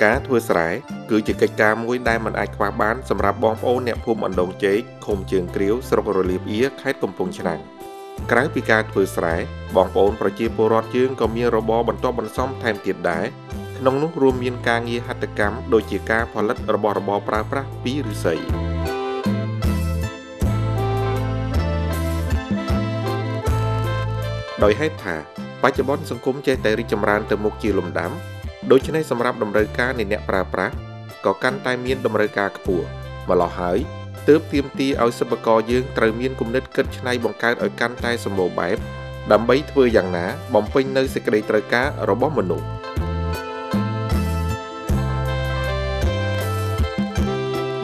ការធ្វើស្រែគឺជាកិច្ចការមួយដែលមិនអាចខ្វះបានសម្រាប់បងប្អូនអ្នកភូមិអណ្ដូងជែកឃុំជើងគ្រាវស្រុករលៀបអៀខេត្តកំពង់ឆ្នាំងក្រៅពីការធ្វើស្រែបងប្អូនប្រជាពលរដ្ឋយើងក៏មានរបរបន្ទាប់បន្សំថែមទៀតដែរក្នុងនោះរួមមានការងារហត្ថកម្មដូចជាការផលិតរបស់របរប្រើប្រាស់ពីឫស្សីដោយហេតុថាបច្ចុប្បន្នសង្គមចេះតែរីកចម្រើនទៅមុខជាលំដាប់ដូច្នេះសម្រាប់តម្រូវការនៃអ្នកប្រើប្រាស់ក៏កាន់តែមានតម្រូវការខ្ពស់ម្ល៉េះហើយទើបទាមទារឲ្យសិប្បករយើងត្រូវមានគំនិតគិតច្នៃបង្កើតឲ្យកាន់តែសម្បូរបែបដើម្បីធ្វើយ៉ាងណាបំពេញនៅសេចក្តីត្រូវការរបស់មនុស្ស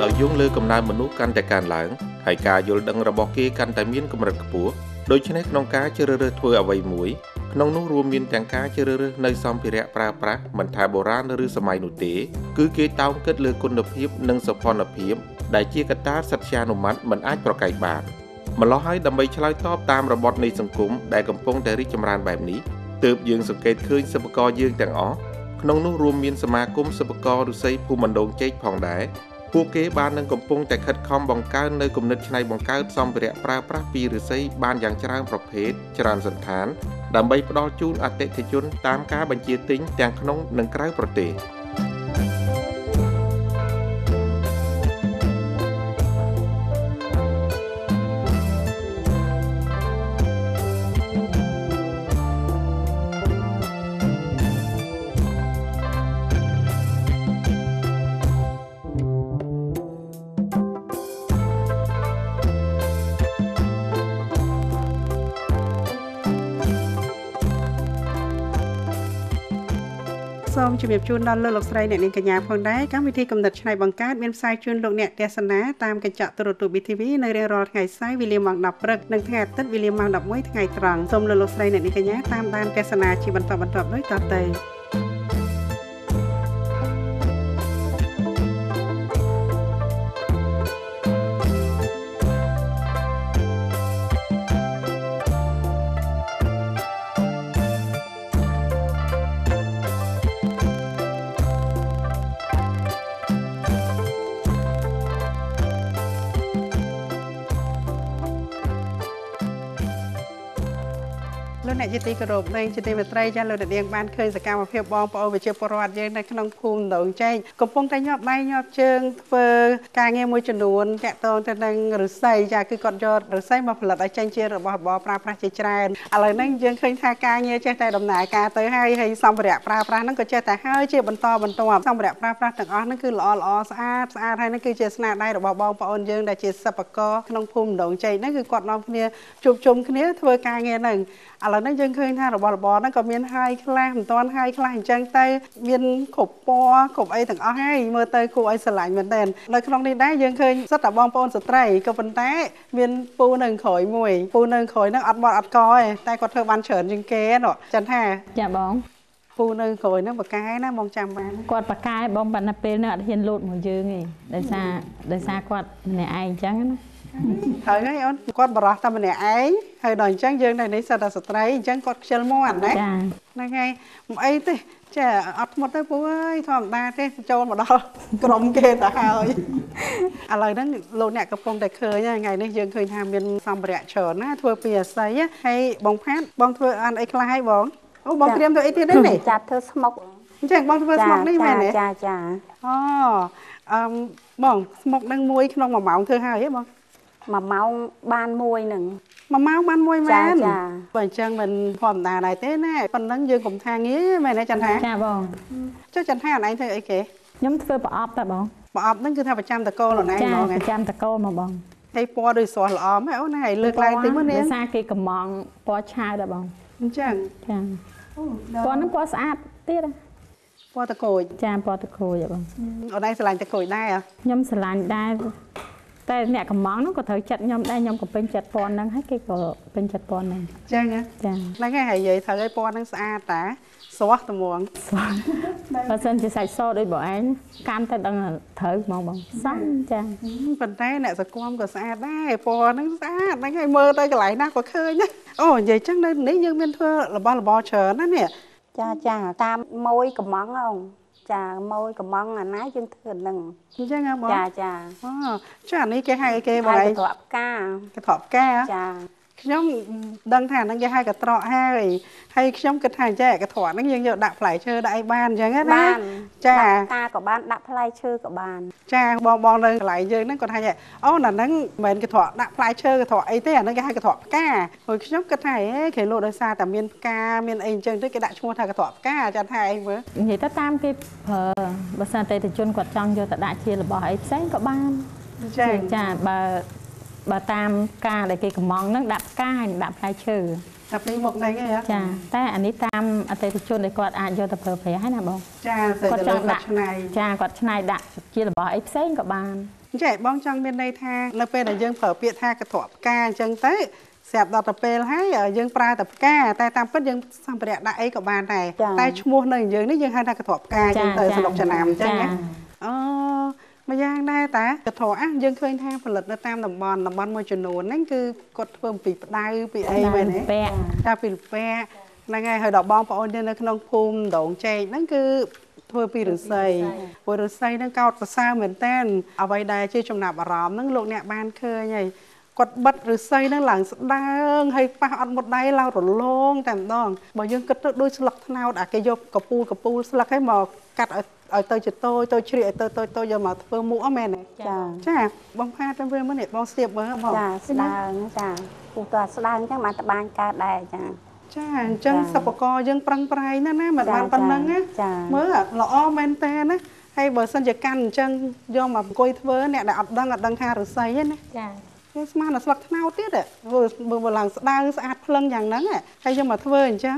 ដោយយោងលើកំណើនមនុស្សកាន់តែកើនឡើងហើយការយល់ដឹងរបស់គេកាន់តែមានកម្រិតខ្ពស់ដូច្នេះក្នុងការជ្រើសរើសធ្វើអ្វីមួយក្នុងនោះរួមមានទាំងការជ្រើសរើសនៅសម្ភារៈប្រើប្រាស់មិនថាបុរាណឬសម័យនោះទេគឺគេតោងគិតលើគុណភាពនិងសោភ័ណភាពដែលជាកត្តាសត្យានុម័តមិនអាចប្រកែកបានម្ល៉េះហើយដើម្បីឆ្លើយតបតាមរបត់នៃសង្គមដែលកំពុងតែរីកចម្រើនបែបនេះទើបយើងសង្កេតឃើញសិប្បករយើងទាំងអស់ក្នុងនោះរួមមានសមាគមសិប្បករឫស្សីភូមិអណ្ដូងជែកផងដែរពួកគេបាននឹងកំពុងតែខិតខំបង្កើននៅគំនិតច្នៃបង្កើតសម្ភារៈប្រើប្រាស់ពីឫស្សីបានយ៉ាងច្រើនប្រភេទច្រើនសន្តានដើម្បីផ្ដល់ជូនអតិថិជនតាមការបញ្ជាទិញទាំងក្នុងនិងក្រៅប្រទេសសូមជម្រាបជូនដល់លោកស្រីអ្នកនាងកញ្ញាផងដែរកម្មវិធីកំណត់ឆ្នៃបង្កើតមានផ្សាយជូនលោកអ្នកទស្សនាតាមកញ្ចក់ទូរទស្សន៍ BTV នៅរៀងរាល់ថ្ងៃស្អែកវេលាម៉ោង 10 ព្រឹកនិងថ្ងៃអាទិត្យវេលាម៉ោង 11 ថ្ងៃត្រង់សូមលោកស្រីអ្នកនាងកញ្ញាតាមដានទស្សនាជាបន្តបន្ទាប់ដូចតទៅលោកអ្នកជាទីគោរពនិងជាទីមេត្រីចាលោកអ្នកនាងបានឃើញសកម្មភាពបងប្អូនប្រជាពលរដ្ឋយើងនៅក្នុងភូមិដងចែកកំពុងតែញាប់ដៃញាប់ជើងធ្វើការងារមួយចំនួនតាក់ទងទៅនឹងឫស្សីចាគឺគាត់យកឫស្សីមកផលិតឲ្យចេញជារបស់របរប្រើប្រាស់ជាច្រើនឥឡូវហ្នឹងយើងឃើញថាការងារចេះតែដំណើរការទៅហើយសម្ភារៈប្រើប្រាស់ហ្នឹងក៏ចេះតែហើយជាបន្តបន្ទាប់សម្ភារៈប្រើប្រាស់ទាំងអស់ហ្នឹងគឺល្អស្អាតហើយហ្នឹងគឺជាស្នាដៃរបស់បងប្អូនយើងដែលជាសិប្បករក្នុងភូមិដងចែកហ្នឹងគឺគាត់នាំគ្នាជួបជុំគ្នាធ្វើការងារហ្នឹងឥឡូវនេះយើងឃើញថារបស់របរហ្នឹងក៏មានហើយខ្លះមិនទាន់ហើយខ្លះអញ្ចឹងទៅមានគ្រប់ពណ៌គ្រប់អីទាំងអស់ហើយមើលទៅគួរឲ្យស្រឡាញ់មែនទែននៅក្នុងនេះដែរយើងឃើញសិតតែបងប្អូនស្ត្រីក៏ប៉ុន្តែមានពូនៅក្រោយមួយពូនៅក្រោយហ្នឹងអត់បត់អត់កទេតែគាត់ធ្វើបានច្រើនជាងគេណោះចឹងថាចាបងពូនៅក្រោយហ្នឹងបកកែណាបងចាំបានគាត់បកកែបងប៉ុន្តែពេលហ្នឹងអត់ហ៊ានលោតមកយើងទេដោយសារគាត់ម្នាក់ឯងអញ្ចឹងណាហើយអូនគាត់បរោះតែម្នាក់ឯងហើយដល់អញ្ចឹងយើងនៅនេះសិតតែស្ត្រីអញ្ចឹងគាត់ខ្ជិលមាត់ណាហ្នឹងហើយមិនអីទេចាអត់ធ្មត់ទេពូអើយធម្មតាទេចូលមកដល់ក្រុមគេទៅហើយឥឡូវហ្នឹងលោកអ្នកកំពុងតែឃើញថ្ងៃនេះយើងឃើញថាមានសម្ភារៈច្រើនណាធ្វើពីអាស័យហើយបងផាត់បងធ្វើអានអីខ្លះហើយបងអូបងត្រៀមធ្វើអីទៀតនេះចាប់ធ្វើស្មុកអញ្ចឹងបងធ្វើស្មុកនេះមែនទេចាអូបងស្មុកហ្នឹងមួយក្នុង1ម៉ោងធ្វើហើយហ៎បង1ម៉ោងបានមួយហ្នឹង1ម៉ោងបានមួយមែនចាបើអញ្ចឹងមិនធម្មតាដែរទេណាប៉ុណ្ណឹងយើងកុំថាងាយមែនទេចន្ទថាចាបងចុះចន្ទថាអនឯងធ្វើអីគេខ្ញុំធ្វើប្រអប់តែបងប្រអប់ហ្នឹងគឺថាប្រចាំតកូលអនឯងហ្មងប្រចាំតកូលមកបងហើយពណ៌ដូចស្រស់ល្អមែនអូនហើយលើកឡើងតិចមើលនេះដោយសារគេកំងពណ៌ឆៅដែរបងអញ្ចឹងចាពណ៌ហ្នឹងពណ៌ស្អាតទៀតពណ៌តកូចចាពណ៌តកូចបងអូនឯងស្រឡាញ់តកូចដែរខ្ញុំស្រឡាញ់ដែរតែអ្នកកំងហ្នឹងក៏ត្រូវចិត្តខ្ញុំដែរខ្ញុំក៏ពេញចិត្តពណ៌ហ្នឹងហើយគេក៏ពេញចិត្តពណ៌ហ្នឹងចឹងចាហ្នឹងហើយនិយាយត្រូវឲ្យពណ៌ហ្នឹងស្អាតតាស្រស់ត្មងបើសិនជាសាច់សដូចបងឯងកាន់តែដឹងត្រូវហ្មងបងសាច់ចាប៉ុន្តែអ្នកសង្គមក៏ស្អាតដែរពណ៌ហ្នឹងស្អាតហ្នឹងហើយមើលទៅកន្លែងណាក៏ឃើញណាអូនិយាយចឹងនៅនេះយើងមានធ្វើរបស់របរច្រើនណានេះចាតាមមួយកំងអូន ចាម៉ួយកំងអាណាយើងធ្វើនឹង អញ្ចឹងហ៎បង ចាចា អូចានេះគេហៅគេបង ហើយ ឯង កត្រកផ្កា កត្រកផ្កា ចា ខ្ញុំដឹងថាហ្នឹងគេហៅកត្រកហើយខ្ញុំគិតថាចេះកត្រកហ្នឹងយើងយកដាក់ផ្លែឈើដាក់អីបានអញ្ចឹងណា បាន ចា ដាក់ផ្កាក៏បានដាក់ផ្លែឈើក៏បាន ចាបងនៅកន្លែងយើងហ្នឹងគាត់ថាអូអាហ្នឹងមិនមែនកត្រកដាក់ផ្លែឈើកត្រកអីទេអាហ្នឹងគេហៅកត្រកផ្កាហើយខ្ញុំគិតថាគេលក់ដោយសារតែមានផ្កាមានអីអញ្ចឹងទៅគេដាក់ឈ្មោះថាកត្រកផ្កាចាថាអីមើល និយាយទៅតាមគេប្រើបើសិនតែតេជនគាត់ចង់យកទៅដាក់ជារបស់អីផ្សេងក៏បាន ចាបើតាមការដែលគេកំងហ្នឹងដាក់ផ្កាហើយដាក់ផ្លែឈើ តែពីមុខហ្នឹងឯង ចាតែអានេះតាមអតិថិជនដែលគាត់អាចយកទៅប្រើប្រាស់ហើយណាបង ចាទៅលើដាក់ឆ្នៃ ចាគាត់ឆ្នៃដាក់ជារបស់អីផ្សេងក៏បាន ចាបងចង់មានន័យថានៅពេលដែលយើងប្រើពាក្យថាកត្រកផ្កាអញ្ចឹងទៅស្រាប់ដល់ទៅពេលហើយយើងប្រើតែផ្កាតែតាមពិតយើងសម្ភារៈដាក់អីក៏បានដែរតែឈ្មោះនៅយើងនេះយើងហៅថាកត្រកផ្កាអញ្ចឹងទៅសរុបចំណាំអញ្ចឹងណាអូមួយយ៉ាងដែរតាកត្រកយើងឃើញថាផលិតនៅតាមតំបន់មួយចំនួនហ្នឹងគឺគាត់ធ្វើពីផ្ដៅពីអីមែនទេតែពីលពាក់ហ្នឹងហើយហើយដល់បងប្អូននៅក្នុងភូមិដងចេកហ្នឹងគឺធ្វើពីឫស្សីព្រោះឫស្សីហ្នឹងកោតសរសើរមែនតើអ្វីដែលជាចំណាប់អារម្មណ៍ហ្នឹងលោកអ្នកបានឃើញហើយគាត់បិទឫស្សីហ្នឹងឡើងស្ដើងហើយប៉ះអត់មុតដៃឡើងរលោងតែម្ដងបើយើងគិតទៅដូចស្លឹកត្នោតអាគេយកកពូលស្លឹកឲ្យមកកាត់ឲ្យទៅជាតូចជ្រៀកឲ្យទៅយកមកធ្វើមុខអមែនទេចាបងផាទៅមើលនេះបងស្ទាបមើលបង ចាស្ដើងចាពូតើស្ដើងអញ្ចឹងបានតបាញ់កើតដែរចា ចាអញ្ចឹងសិប្បករយើងប្រឹងប្រែងណាមិនបានប៉ុណ្្នឹងណាមើលល្អមែនតើណាហើយបើសិនជាកាន់អញ្ចឹងយកមកអង្គុយធ្វើអ្នកដែលអត់ដឹងថាឫស្សីទេណាចាគេស្មានតែស្លឹកត្នោតទៀតមើលឡើងស្ដើងស្អាតភ្លឹងយ៉ាងហ្នឹងហើយយកមកធ្វើអញ្ចឹង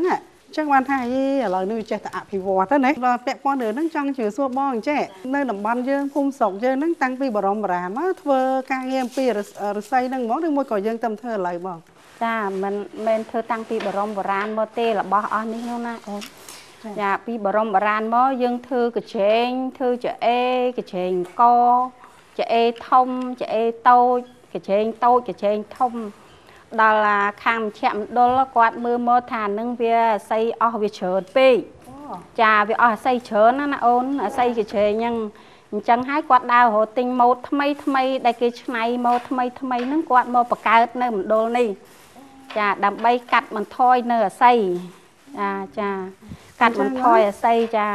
ចឹងបានថាឥឡូវនេះចេះតែអភិវឌ្ឍទៅណាដល់ពាក់ព័ន្ធរឿងហ្នឹងចង់ជឿសួរបងចេះនៅតំបន់យើងភូមិស្រុកយើងហ្នឹងតាំងពីបរមរាមមកធ្វើការងារអំពីឫស្សីហ្នឹងហ្មងឬមួយក៏យើងទៅធ្វើឥឡូវបង ចាមិនមែនធ្វើតាំងពីបរមបុរាណមកទេរបស់អស់នេះនោះណាអូនចាពីបរមបុរាណមកយើងធ្វើកញ្ឆេងធ្វើចអេកញ្ឆេងកចអេធំចអេតូចកញ្ឆេងតូចកញ្ឆេងធំដល់ខាងមជ្ឈមណ្ឌលគាត់មើលមកថានឹងវាអាស័យអស់វាច្រើនពេកចាវាអស់អាស័យច្រើនណាអូនអាស័យកញ្ឆេងហ្នឹងអញ្ចឹងហើយគាត់ដើររកទិញម៉ូតថ្មីដែលគេឆ្នៃម៉ូតថ្មីហ្នឹងគាត់មកបង្កើតនៅមណ្ឌលនេះ ចាដើម្បីកាត់បន្ថយនៅអាស័យចាកាត់បន្ថយអាស័យចា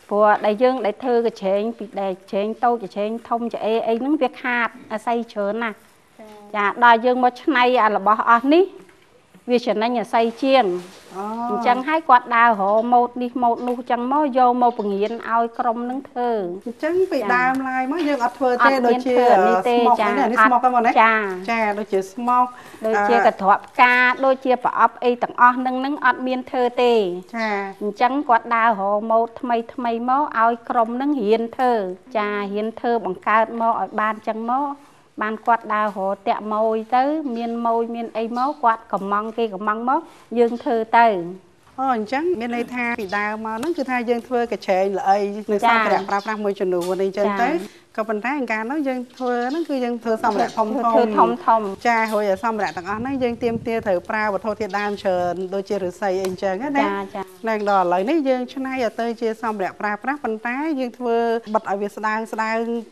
ព្រោះដែលយើងដែលធ្វើកញ្ឆេងពីដែលកញ្ឆេងតូចកញ្ឆេងធំចអេអីហ្នឹងវាខាតអាស័យច្រើនណាស់ចាដល់យើងមកឆ្នៃអារបស់អស់នេះវាចំណេញអាស័យជាងអញ្ចឹងហើយគាត់ដើររកម៉ូតនេះម៉ូតនោះអញ្ចឹងមកយកមកពង្រៀនឲ្យក្រុមនឹងធ្វើអញ្ចឹងពីដើមឡើយមកយើងអត់ធ្វើទេដូចជាស្មុកនេះស្មុកហ្នឹងណាចាដូចជាស្មុកដូចជាកត្រកផ្កាដូចជាប្រអប់អីទាំងអស់ហ្នឹងអត់មានធ្វើទេចាអញ្ចឹងគាត់ដើររកម៉ូតថ្មីមកឲ្យក្រុមនឹងរៀនធ្វើចារៀនធ្វើបង្កើតមកឲ្យបានអញ្ចឹងមកបានគាត់ដើររកតាក់ម៉ួយទៅមានម៉ួយមានអីមកគាត់កំងគេកំងមកយើងធ្វើទៅ អូអញ្ចឹងមានន័យថាពីដើមមកហ្នឹងគឺថាយើងធ្វើកញ្ឆេងល្អីនៅសម្ភារៈប្រើប្រាស់មួយចំនួនអីចឹងទៅក៏ប៉ុន្តែកាលនោះយើងធ្វើហ្នឹងគឺយើងធ្វើសម្ភារៈធំចាហើយសម្ភារៈទាំងអស់ហ្នឹងយើងទៀមទាត្រូវប្រើវត្ថុធាតុដើមច្រើនដូចជាឫស្សីអីចឹងណាឡើងដល់ឥឡូវនេះយើងឆ្នៃឲ្យទៅជាសម្ភារៈប្រើប្រាស់ប៉ុន្តែយើងធ្វើបិទឲ្យវាស្ដើង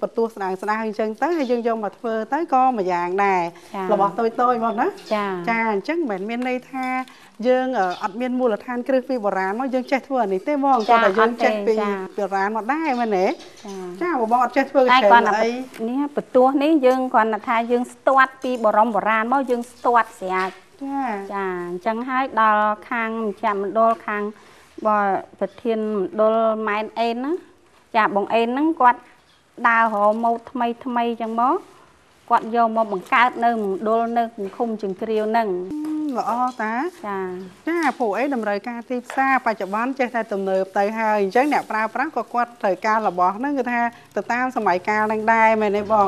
បន្ទោះស្ដើងអញ្ចឹងទៅហើយយើងយកមកធ្វើទៅក៏មួយយ៉ាងដែររបស់តូចមកណាចាអញ្ចឹងមិនមានន័យថាយើងអត់មានមូលដ្ឋានគ្រឹះពីបុរាណមកយើងចេះធ្វើអានេះទេបងគាត់តែយើងចេះពីបុរាណមកដែរមែនទេចាបងអត់ចេះធ្វើកញ្ឆេងអីនេះបន្ទោះនេះយើងគាត់ថាយើងស្ទាត់ពីបរមបុរាណមកយើងស្ទាត់ស្រាច់ចាអញ្ចឹងហើយដល់ខាងមជ្ឈមណ្ឌលខាងប្រធានមណ្ឌលម៉ែនអេនណាចាបងអេនហ្នឹងគាត់ដើររកម៉ូតថ្មីអញ្ចឹងមកគាត់យកមកបង្កើតនៅមណ្ឌលនៅឃុំជង្គ្រាវហ្នឹងល្អតាចាព្រោះអីតម្រូវការទីផ្សារបច្ចុប្បន្នចេះតែទំនើបទៅហើយអញ្ចឹងអ្នកប្រើប្រាស់ក៏គាត់ត្រូវការរបស់ហ្នឹងគឺថាទៅតាមសម័យកាលហ្នឹងដែរមែនទេបង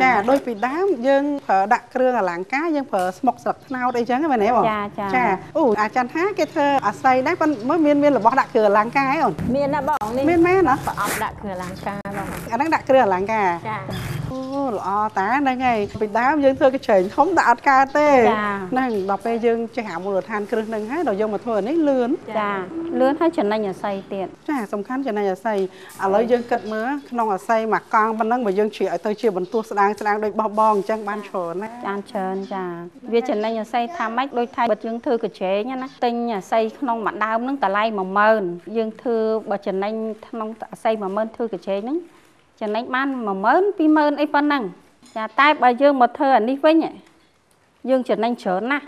ចាដូចពីដើមយើងប្រើដាក់គ្រឿងអលង្ការយើងប្រើស្មុកស្លឹកត្នោតអីចឹងមែនទេបងចាអូអាចារ្យថាគេធ្វើអាស័យដែរប៉ុន្តែមានរបស់ដាក់គ្រឿងអលង្ការអីអូនមានណាបងនេះមានមែនណាប្រអប់ដាក់គ្រឿងអលង្ការបងអាហ្នឹងដាក់គ្រឿងអលង្ការចា ល្អតាហ្នឹងហើយពីដើមយើងធ្វើកញ្ឆេងធំដាក់អត់កើតទេហ្នឹងដល់ពេលយើងចេះអាមូលដ្ឋានគ្រឹះហ្នឹងហើយដល់យើងមកធ្វើអានេះលឿនចាលឿនហើយចំណេញអាស័យទៀតចាសំខាន់ចំណេញអាស័យឥឡូវយើងគិតមើលក្នុងអាស័យមួយកង់ប៉ុណ្ណឹងបើយើងជ្រៀកឲ្យទៅជាបន្ទោះស្ដាងដូចបោះបងអញ្ចឹងបានច្រើនណាច្រើនចាវាចំណេញអាស័យថាម៉េចដូចថាបើយើងធ្វើកញ្ឆេងណាទិញអាស័យក្នុងមួយដើមហ្នឹងតម្លៃ10000យើងធ្វើបើចំណេញក្នុងអាស័យ10000ធ្វើកញ្ឆេងហ្នឹងចំណេញបាន10000 20000អីប៉ុណ្ណឹងចាតែបើយើងមកធ្វើអានេះវិញយើងចំណេញច្រើនណាស់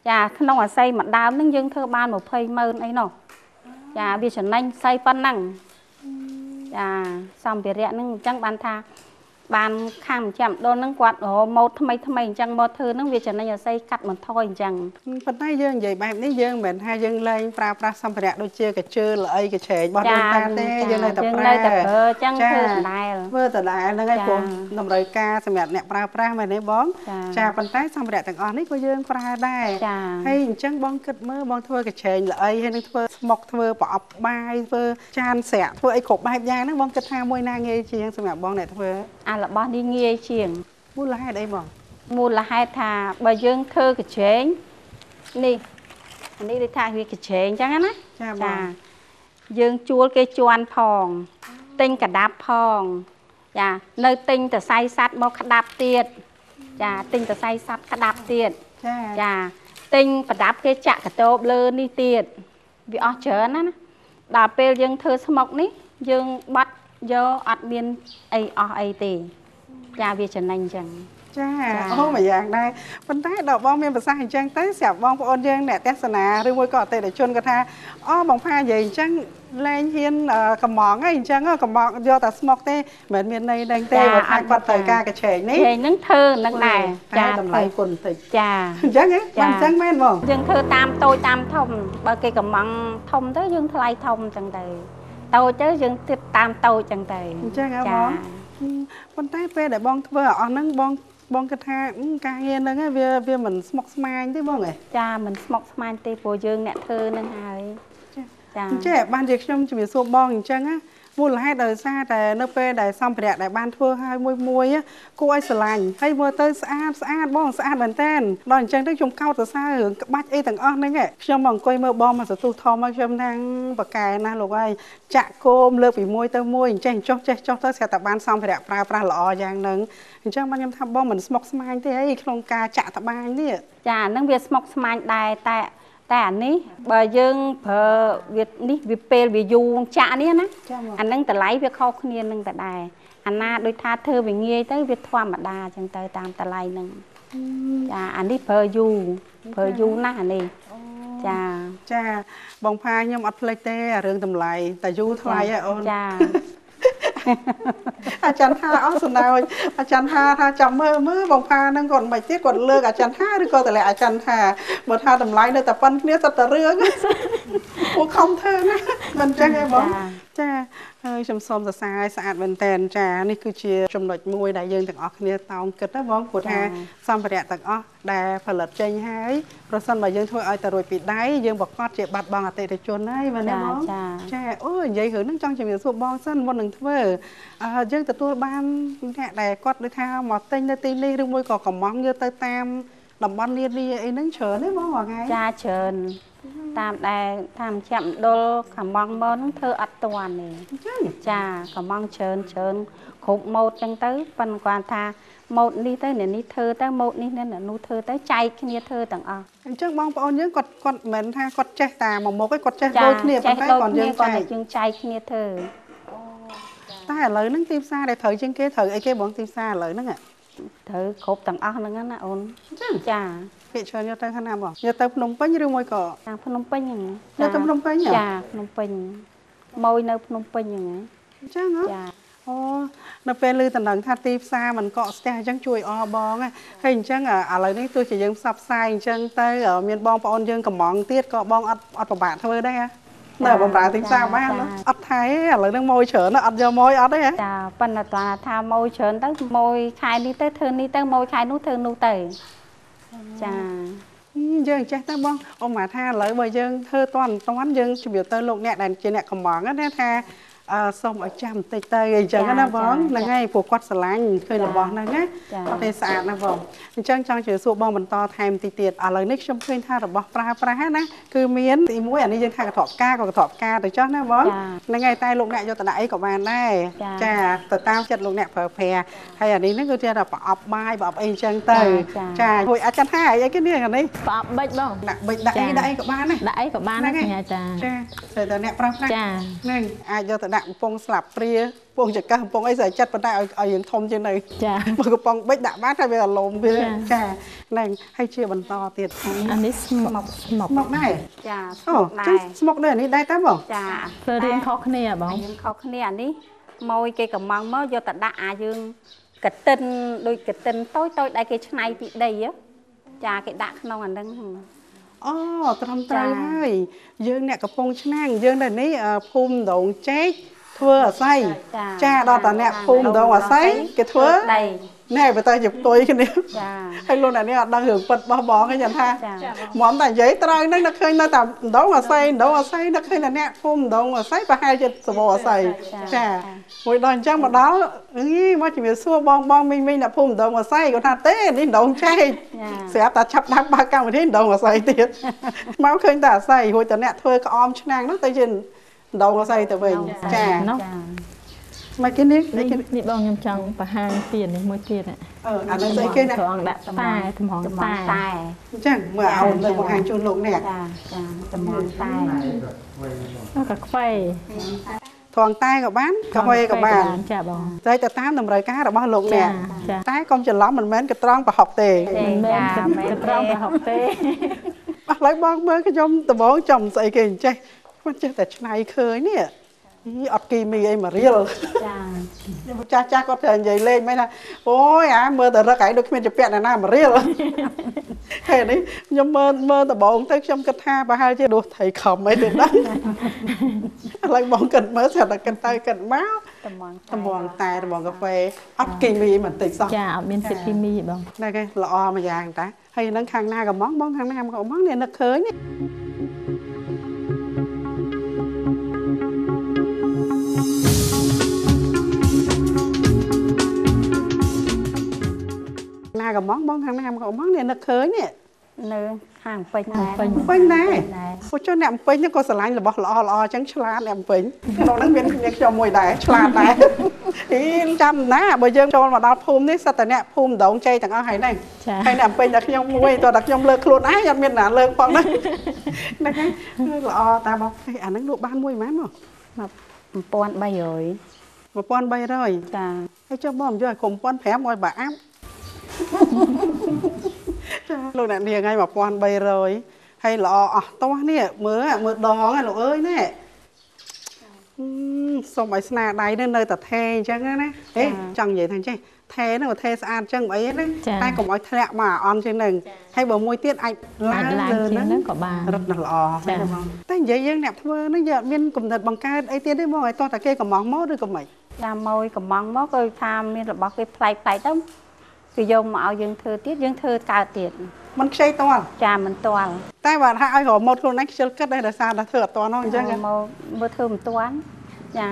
ចាក្នុងអាស័យមួយដើមហ្នឹងយើងធ្វើបាន200,000អីនោះចាវាចំណេញស្អីប៉ុណ្ណឹងចាសម្ភារៈហ្នឹងអញ្ចឹងបានថាបានខាងម្ចាស់ម្ដុលហ្នឹងគាត់ម៉ូតថ្មីអញ្ចឹងមកធ្វើហ្នឹងវាចំណេញអាស័យកាត់បន្ថយអញ្ចឹងប៉ុន្តែយើងនិយាយបែបនេះយើងមិនមែនថាយើងលែងប្រើប្រាស់សម្ភារៈដូចជាកាជើល្អីកាឆេងរបស់ដូនតាទេយើងនៅតែប្រើអញ្ចឹងធ្វើដដែលហ្នឹងហើយព្រោះតម្រូវការសម្រាប់អ្នកប្រើប្រាស់មែនទេបងចាប៉ុន្តែសម្ភារៈទាំងអស់នេះក៏យើងប្រើដែរហើយអញ្ចឹងបងគិតមើលបងធ្វើកាឆេងល្អីហើយនឹងធ្វើស្មុកធ្វើប្រអប់បាយធ្វើចានស្រាក់ធ្វើអីគ្រប់បែបយ៉ាងហ្នឹងបងគិតថាមួយណាងាយជាងសម្រាប់បងអ្នកធ្វើរបស់នេះងាយជាងមូលហេតុអីបងមូលហេតុថាបើយើងធ្វើកញ្ឆេងនេះអានេះដូចថាវាកញ្ឆេងអញ្ចឹងណាចាយើងជួលគេជន់ផងទិញកដាប់ផងចានៅទិញតសៃសัตว์មកក្តាប់ទៀតចាទិញតសៃសัตว์ក្តាប់ទៀតចាទិញប្រដាប់គេចាក់កតោបលើនេះទៀតវាអស់ច្រើនណាដល់ពេលយើងធ្វើស្មុកនេះយើងបាត់យកអត់មានអីអស់អីទេចាវាចំណេញអញ្ចឹងចាអូមួយយ៉ាងដែរប៉ុន្តែដល់បងមានប្រសាសន៍អញ្ចឹងទៅស្រាប់បងប្អូនយើងអ្នកទស្សនាឬមួយក៏អតិថិជនគាត់ថាអូបងផានិយាយអញ្ចឹងលែងហ៊ានកំងអីអញ្ចឹងកំងយកតែស្មុកទេមិនមានន័យដឹងទេបើថាគាត់ត្រូវការកញ្ឆេងនេះហ្នឹងធ្វើហ្នឹងដែរចាតម្លៃគុណបន្តិចចាអញ្ចឹងហ៎បានអញ្ចឹងមែនបងយើងធ្វើតាមតូចតាមធំបើគេកំងធំទៅយើងថ្លៃធំអញ្ចឹងទៅតូចទៅយើងទៀតតាមតូចចឹងទៅអញ្ចឹងហ៎បងប៉ុន្តែពេលដែលបងធ្វើអស់ហ្នឹងបងគិតថាការងារហ្នឹងវាមិនស្មុគស្មាញទេបងហ៎ចាមិនស្មុគស្មាញទេព្រោះយើងអ្នកធ្វើហ្នឹងហើយចាអញ្ចឹងបានជាខ្ញុំជំរាបសួរបងអញ្ចឹងណាមូលហេតុដោយសារតែនៅពេលដែលសម្ភារៈដែលបានធ្វើឲ្យមួយគួរឲ្យស្រឡាញ់ហើយមើលទៅស្អាតបងស្អាតមែនតើដល់អញ្ចឹងទៅខ្ញុំកោតសរសើររឿងក្បាច់អីទាំងអស់ហ្នឹងខ្ញុំមកអង្គុយមើលបងមកសន្ទុះធំមកខ្ញុំថាបកែណាស់លោកហើយចាក់គោមលើកពីមួយទៅមួយចេះចុះទៅស្រាប់តែបានសម្ភារៈប្រើប្រាស់ល្អយ៉ាងហ្នឹងអញ្ចឹងបានខ្ញុំថាបងមិនស្មុគស្មាញទេអីក្នុងការចាក់ត្បាញនេះចាហ្នឹងវាស្មុគស្មាញដែរតែអានេះបើយើងប្រើវានេះវាពេលវាយូរចាក់នេះណាអាហ្នឹងតម្លៃវាខុសគ្នានឹងតែដែរអាណាដូចថាធ្វើវាងាយទៅវាធម្មតាអញ្ចឹងទៅតាមតម្លៃហ្នឹងចាអានេះប្រើយូរណាស់អានេះចាបងផាខ្ញុំអត់ភ្លេចទេរឿងតម្លៃតែយូរថ្លៃហ៎អូនចាអាចារ្យថាអស់សំណើចអាចារ្យថាចាំមើលបងផាហ្នឹងគាត់មិនទៀតគាត់លើកអាចារ្យថាឬក៏តម្លៃអាចារ្យថាបើថាតម្លៃនៅតែប៉ុនគ្នាសិតតែរឿងពួកខំធ្វើណាមិនចឹងទេបងចាហើយខ្ញុំសូមសរសើរឲ្យស្អាតមែនតើចានេះគឺជាចំណុចមួយដែលយើងទាំងអស់គ្នាតោងគិតណាបងព្រោះថាសម្ភារៈទាំងអស់ដែលផលិតចេញហើយប្រសិនបើយើងធ្វើឲ្យតែរួចពីដៃយើងប្រកាសជាបាត់បង់អតិថិជនហើយមែនទេបងចាអូនិយាយរឿងហ្នឹងចង់ជំរាបសួរបងសិនមុននឹងធ្វើយើងទទួលបានអ្នកដែលគាត់ដូចថាមកទិញនៅទីនេះឬមួយក៏កំងយកទៅតាមតំបន់នានាអីហ្នឹងច្រើនទេបងថ្ងៃចាច្រើនតាមដែលតាមចាប់ដុលកំងមកហ្នឹងធ្វើអត់តាន់ទេចាកំងច្រើនគ្រប់ម៉ូតចឹងទៅប៉ុន្តែគាត់ថាម៉ូតនេះទៅអ្នកនេះធ្វើទៅម៉ូតនេះអ្នកនោះធ្វើទៅចែកគ្នាធ្វើទាំងអស់អញ្ចឹងបងប្អូនយើងគាត់មិនមែនថាគាត់ចេះតែមួយមុខឯងគាត់ចេះដូចគ្នាប៉ុន្តែគាត់យើងចែកគ្នាធ្វើតែឥឡូវហ្នឹងទីផ្សារដែលត្រូវជាងគេត្រូវអីគេបងទីផ្សារឥឡូវហ្នឹងត្រូវគ្រប់ទាំងអស់ហ្នឹងណាអូនចាពាក្យច្រើនយកទៅខាងណាបងយកទៅភ្នំពេញឬមួយក៏ខាងភ្នំពេញហ្នឹងយកទៅភ្នំពេញចាភ្នំពេញម៉ួយនៅភ្នំពេញហ្នឹងអញ្ចឹងចាអូនៅពេលឮតំណែងថាទីផ្សារមិនកកស្ទះអញ្ចឹងជួយអរបងហើយអញ្ចឹងឥឡូវនេះទោះជាយើងផ្សព្វផ្សាយអញ្ចឹងទៅមានបងប្អូនយើងកំងទៀតក៏បងអត់ពិបាកធ្វើដែរនៅបំរើទីផ្សារបានអត់ថៃឥឡូវហ្នឹងម៉ួយច្រើនអត់យកម៉ួយអត់ទេចាប៉ុន្តែថាម៉ួយច្រើនទៅម៉ួយខែនេះទៅធ្វើនេះទៅម៉ួយខែនោះធ្វើនោះទៅចាយើងចេះទៅបងអូមកថាឥឡូវបើយើងធ្វើតន់យើងជំរាបទៅលោកអ្នកដែលជាអ្នកកំងណាថា សូមឲ្យចាំតិចទៅអញ្ចឹងណាបងហ្នឹងហើយពួកគាត់ស្រឡាញ់ឃើញរបស់ហ្នឹងណាគាត់ទេស្អាតណាបងអញ្ចឹងចង់ជម្រាបសួរបងបន្តថែមតិចទៀតឥឡូវនេះខ្ញុំឃើញថារបស់ប្រើប្រាស់ណាគឺមានទីមួយអានេះយើងថាកន្ត្រកការក៏កន្ត្រកការទៅចុះណាបងហ្នឹងហើយតែលោកអ្នកយកទៅដាក់អីក៏បានដែរចាទៅតាមចិត្តលោកអ្នកប្រើប្រាស់ហើយអានេះហ្នឹងគឺថាប្រអប់បាយប្រអប់អីអញ្ចឹងទៅចាហួយអាចថាអីគេនេះអានេះប្រអប់បិចបងដាក់បិចដាក់អីក៏បានដែរដាក់អីក៏បានដែរចាចាតែអ្នកប្រើប្រាស់ហ្នឹងអាចយកទៅដាក់កំប៉ុងស្លាបព្រាកំប៉ុងចង្កឹះកំប៉ុងអីស្អីចិត្តប៉ុន្តែឲ្យយើងធំជាងនៅចាមកកំប៉ុងបិចដាក់បានតែវាអាឡូមវាចាហ្នឹងហើយជាបន្តទៀតអានេះស្មុកដែរចាស្មុកដែរស្មុកដែរនេះដែរតើបងចាធ្វើរៀងខុសគ្នាបងរៀងខុសគ្នាអានេះម៉ួយគេកំងមកយកទៅដាក់យើងកតិនដូចកតិនតូចដែលគេឆ្នៃពីដីចាគេដាក់ក្នុងអាហ្នឹងអូត្រឹមត្រូវហើយយើងអ្នកកំពុងឆ្នាំងយើងនៅនេះភូមិដងចេកធ្វើអាស័យចាដល់តាអ្នកភូមិដងអាស័យគេធ្វើដីណែបើតែជាផ្ទុយគ្នាចាហើយលោកអ្នកនេះអត់ដឹងរឿងពិតរបស់បងទេចាំថាមកតែនិយាយត្រូវហ្នឹងនឹកឃើញនៅតែដងអាស័យនឹកឃើញតែអ្នកភូមិដងអាស័យប្រហែលជាសបោអាស័យចាមួយដល់អញ្ចឹងមកដល់មកជំរាបសួរបងមីងអ្នកភូមិដងអាស័យគាត់ថាទេនេះដងចេកស្រាប់តែឆាប់ដាក់បើកកម្មវិធីដងអាស័យទៀតមកឃើញតែអាស័យរួចតែអ្នកធ្វើក្អមឆ្នាំងនោះទៅជាដងអាស័យទៅវិញចាមកគេនេះបងខ្ញុំចង់បង្ហាញទៀតនេះមួយទៀតអានេះស្អីគេណាត្រង់ដាក់តែថ្មងតែអញ្ចឹងមើលឲ្យលើបង្ហាញជូនលោកអ្នកចាថ្មងតែកាខ្វេថងតែក៏បានកាហ្វេក៏បានចាបងតែទៅតាមតម្រូវការរបស់លោកអ្នកតែកុំច្រឡំមិនមែនកត្រង់ប្រហុកទេមិនមែនកត្រង់ប្រហុកទេឥឡូវបងមើលខ្ញុំដំបងចំស្អីគេអញ្ចេះមិនចេះតែឆ្នៃឃើញនេះអត់គីមីអីមករៀលចាចាស់គាត់ត្រូវនិយាយលេងមិនថាអូយមើលតែរឹកឯងដូចគ្មានជាពាក់ណាមករៀលហើយនេះខ្ញុំមើលដំបងទៅខ្ញុំគិតថាប្រហែលជាដួសថៃខំអីទៅដល់ឥឡូវបងគិតមើលស្រាប់តែគិតទៅគិតមកតំបងតែតំបងកាហ្វេអត់គីមីមិនតិចសោះចាអត់មានជាតិគីមីបងហ្នឹងគេល្អមួយយ៉ាងតាហើយនឹងខាងណាកំងបងខាងណាកំងនេះនឹកឃើញណាកំងបងខាងណាកំងនេះនឹកឃើញនេះនៅខាងពេញដែរពេញដែរពួកចុះអ្នកពេញហ្នឹងក៏ស្រឡាញ់របស់ល្អអញ្ចឹងឆ្លាតអ្នកពេញក្នុងហ្នឹងមានខ្ញុំមួយដែរឆ្លាតដែរចាំណាបើយើងចូលមកដល់ភូមិនេះសិតតែអ្នកភូមិដងជ័យទាំងអស់ហើយហ្នឹងហើយអ្នកពេញតែខ្ញុំមួយតើតែខ្ញុំលើកខ្លួនឯងអត់មានណាលើកផងហ្នឹងហ្នឹងហើយល្អតាបងអាហ្នឹងលក់បានមួយប៉ុន្មាន1300ចាហើយចុះបងយកឲ្យក្រុម1500ឲ្យបើអាប់ចាលោកអ្នកនាងឲ្យ1300ហើយល្អអស់តោះនេះមើលដងហ្នឹងលោកអើយនេះសុំឲ្យស្នាដៃនេះនៅតែថេអញ្ចឹងណាចង់និយាយថាចេះថេហ្នឹងថេស្អាតអញ្ចឹងអីហ្នឹងតែកុំឲ្យធ្លាក់មកអន់ជាងហ្នឹងហើយបើមួយទៀតអាចឡើងលើហ្នឹងក៏បានរត់ល្អតែនិយាយយើងអ្នកធ្វើហ្នឹងយើងអត់មានគំនិតបង្កើតអីទៀតទេបងឲ្យតោះតែគេកំងមកឬក៏មិនចាម៉ួយកំងមកគឺថាមានរបស់គេប្លែកទៅគឺយកមកឲ្យយើងធ្វើទៀតយើងធ្វើកើតទៀតមិនខ្ចីតល់ចាមិនតល់តែបើថាឲ្យរម៉ូតខ្លួនឯងខ្ជិលគិតដែរដោយសារតែធ្វើអត់តល់នោះអញ្ចឹងមកមើលធ្វើមិនទាន់ចា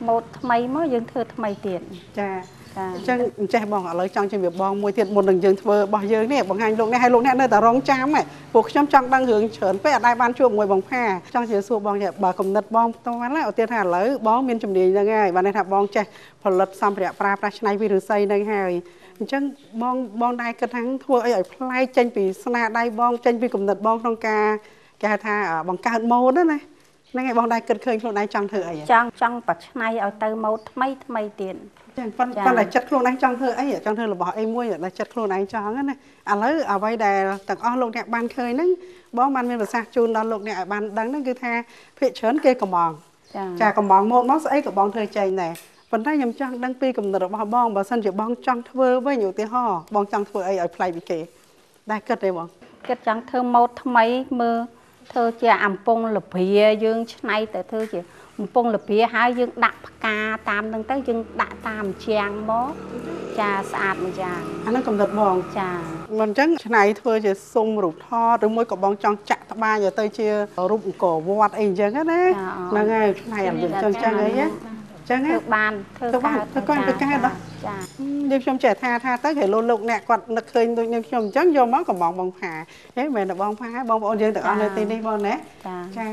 ម៉ូតថ្មីមកយើងធ្វើថ្មីទៀតចាអញ្ចឹងចេះបងឥឡូវចង់ជម្រាបបងមួយទៀតមុននឹងយើងធ្វើរបស់យើងនេះបង្ហាញលោកអ្នកឲ្យលោកអ្នកនៅតែរងចាំពួកខ្ញុំចង់ដឹងរឿងច្រើនពេកអត់ដែរបានជួបមួយបងផាចង់ជម្រាបសួរបងបើគំនិតបងផ្ទាល់ឧទាហរណ៍ថាឥឡូវបងមានជំនាញហ្នឹងហើយបានន័យថាបងចេះផលិតសម្ភារៈប្រើប្រាស់ឆ្នៃពីឫស្សីហ្នឹងហើយអញ្ចឹងបងដែរគិតថាធ្វើអីឲ្យប្លែកចេញពីស្នាដៃបងចេញពីគំនិតបងក្នុងការគេហៅថាបង្កើតម៉ូដណាហ្នឹងហើយបងដែរគិតឃើញខ្លួនឯងចង់ធ្វើអីចង់បច្នៃឲ្យទៅម៉ូដថ្មីទៀតចឹងប៉ុន្តែចិត្តខ្លួនឯងចង់ធ្វើអីចង់ធ្វើរបស់អីមួយដែលចិត្តខ្លួនឯងចង់ណាឥឡូវអ្វីដែលទាំងអស់លោកអ្នកបានឃើញហ្នឹងបងបានមានប្រសាសន៍ជូនដល់លោកអ្នកឲ្យបានដឹងហ្នឹងគឺថាភាគច្រើនគេកំងចាកំងម៉ូដមកស្អីក៏បងធ្វើចេញដែរប៉ុន្តែខ្ញុំចង់ដឹងពីគំនិតរបស់បងបើសិនជាបងចង់ធ្វើវិញឧទាហរណ៍បងចង់ធ្វើអីឲ្យប្លែកពីគេដែរគិតទេបងគិតចង់ធ្វើម៉ូដថ្មីមើលធ្វើជាអំពង់លភាយើងឆ្នៃទៅធ្វើជាអំពង់លភាហើយយើងដាក់ផ្កាតាមហ្នឹងទៅយើងដាក់តាមជាងមក ចាស្អាតមួយយ៉ាងអាហ្នឹងកំណត់បងចាមិនអញ្ចឹងឆ្នៃធ្វើជាសុំរូបថតឬមួយក៏បងចង់ចាក់ត្បាញទៅជារូបអង្គរវត្តអីអញ្ចឹងណាហ្នឹងហើយឆ្នៃអាយើងចឹងអីណាចឹងធ្វើបានធ្វើកើតចាយើងខ្ញុំចេះថាទៅគេលោកអ្នកគាត់នឹកឃើញដូចយើងខ្ញុំអញ្ចឹងយកមកកំងបងផាហេមិនមែនតែបងផាបងប្អូនយើងទាំងអស់នៅទីនេះបងណាចា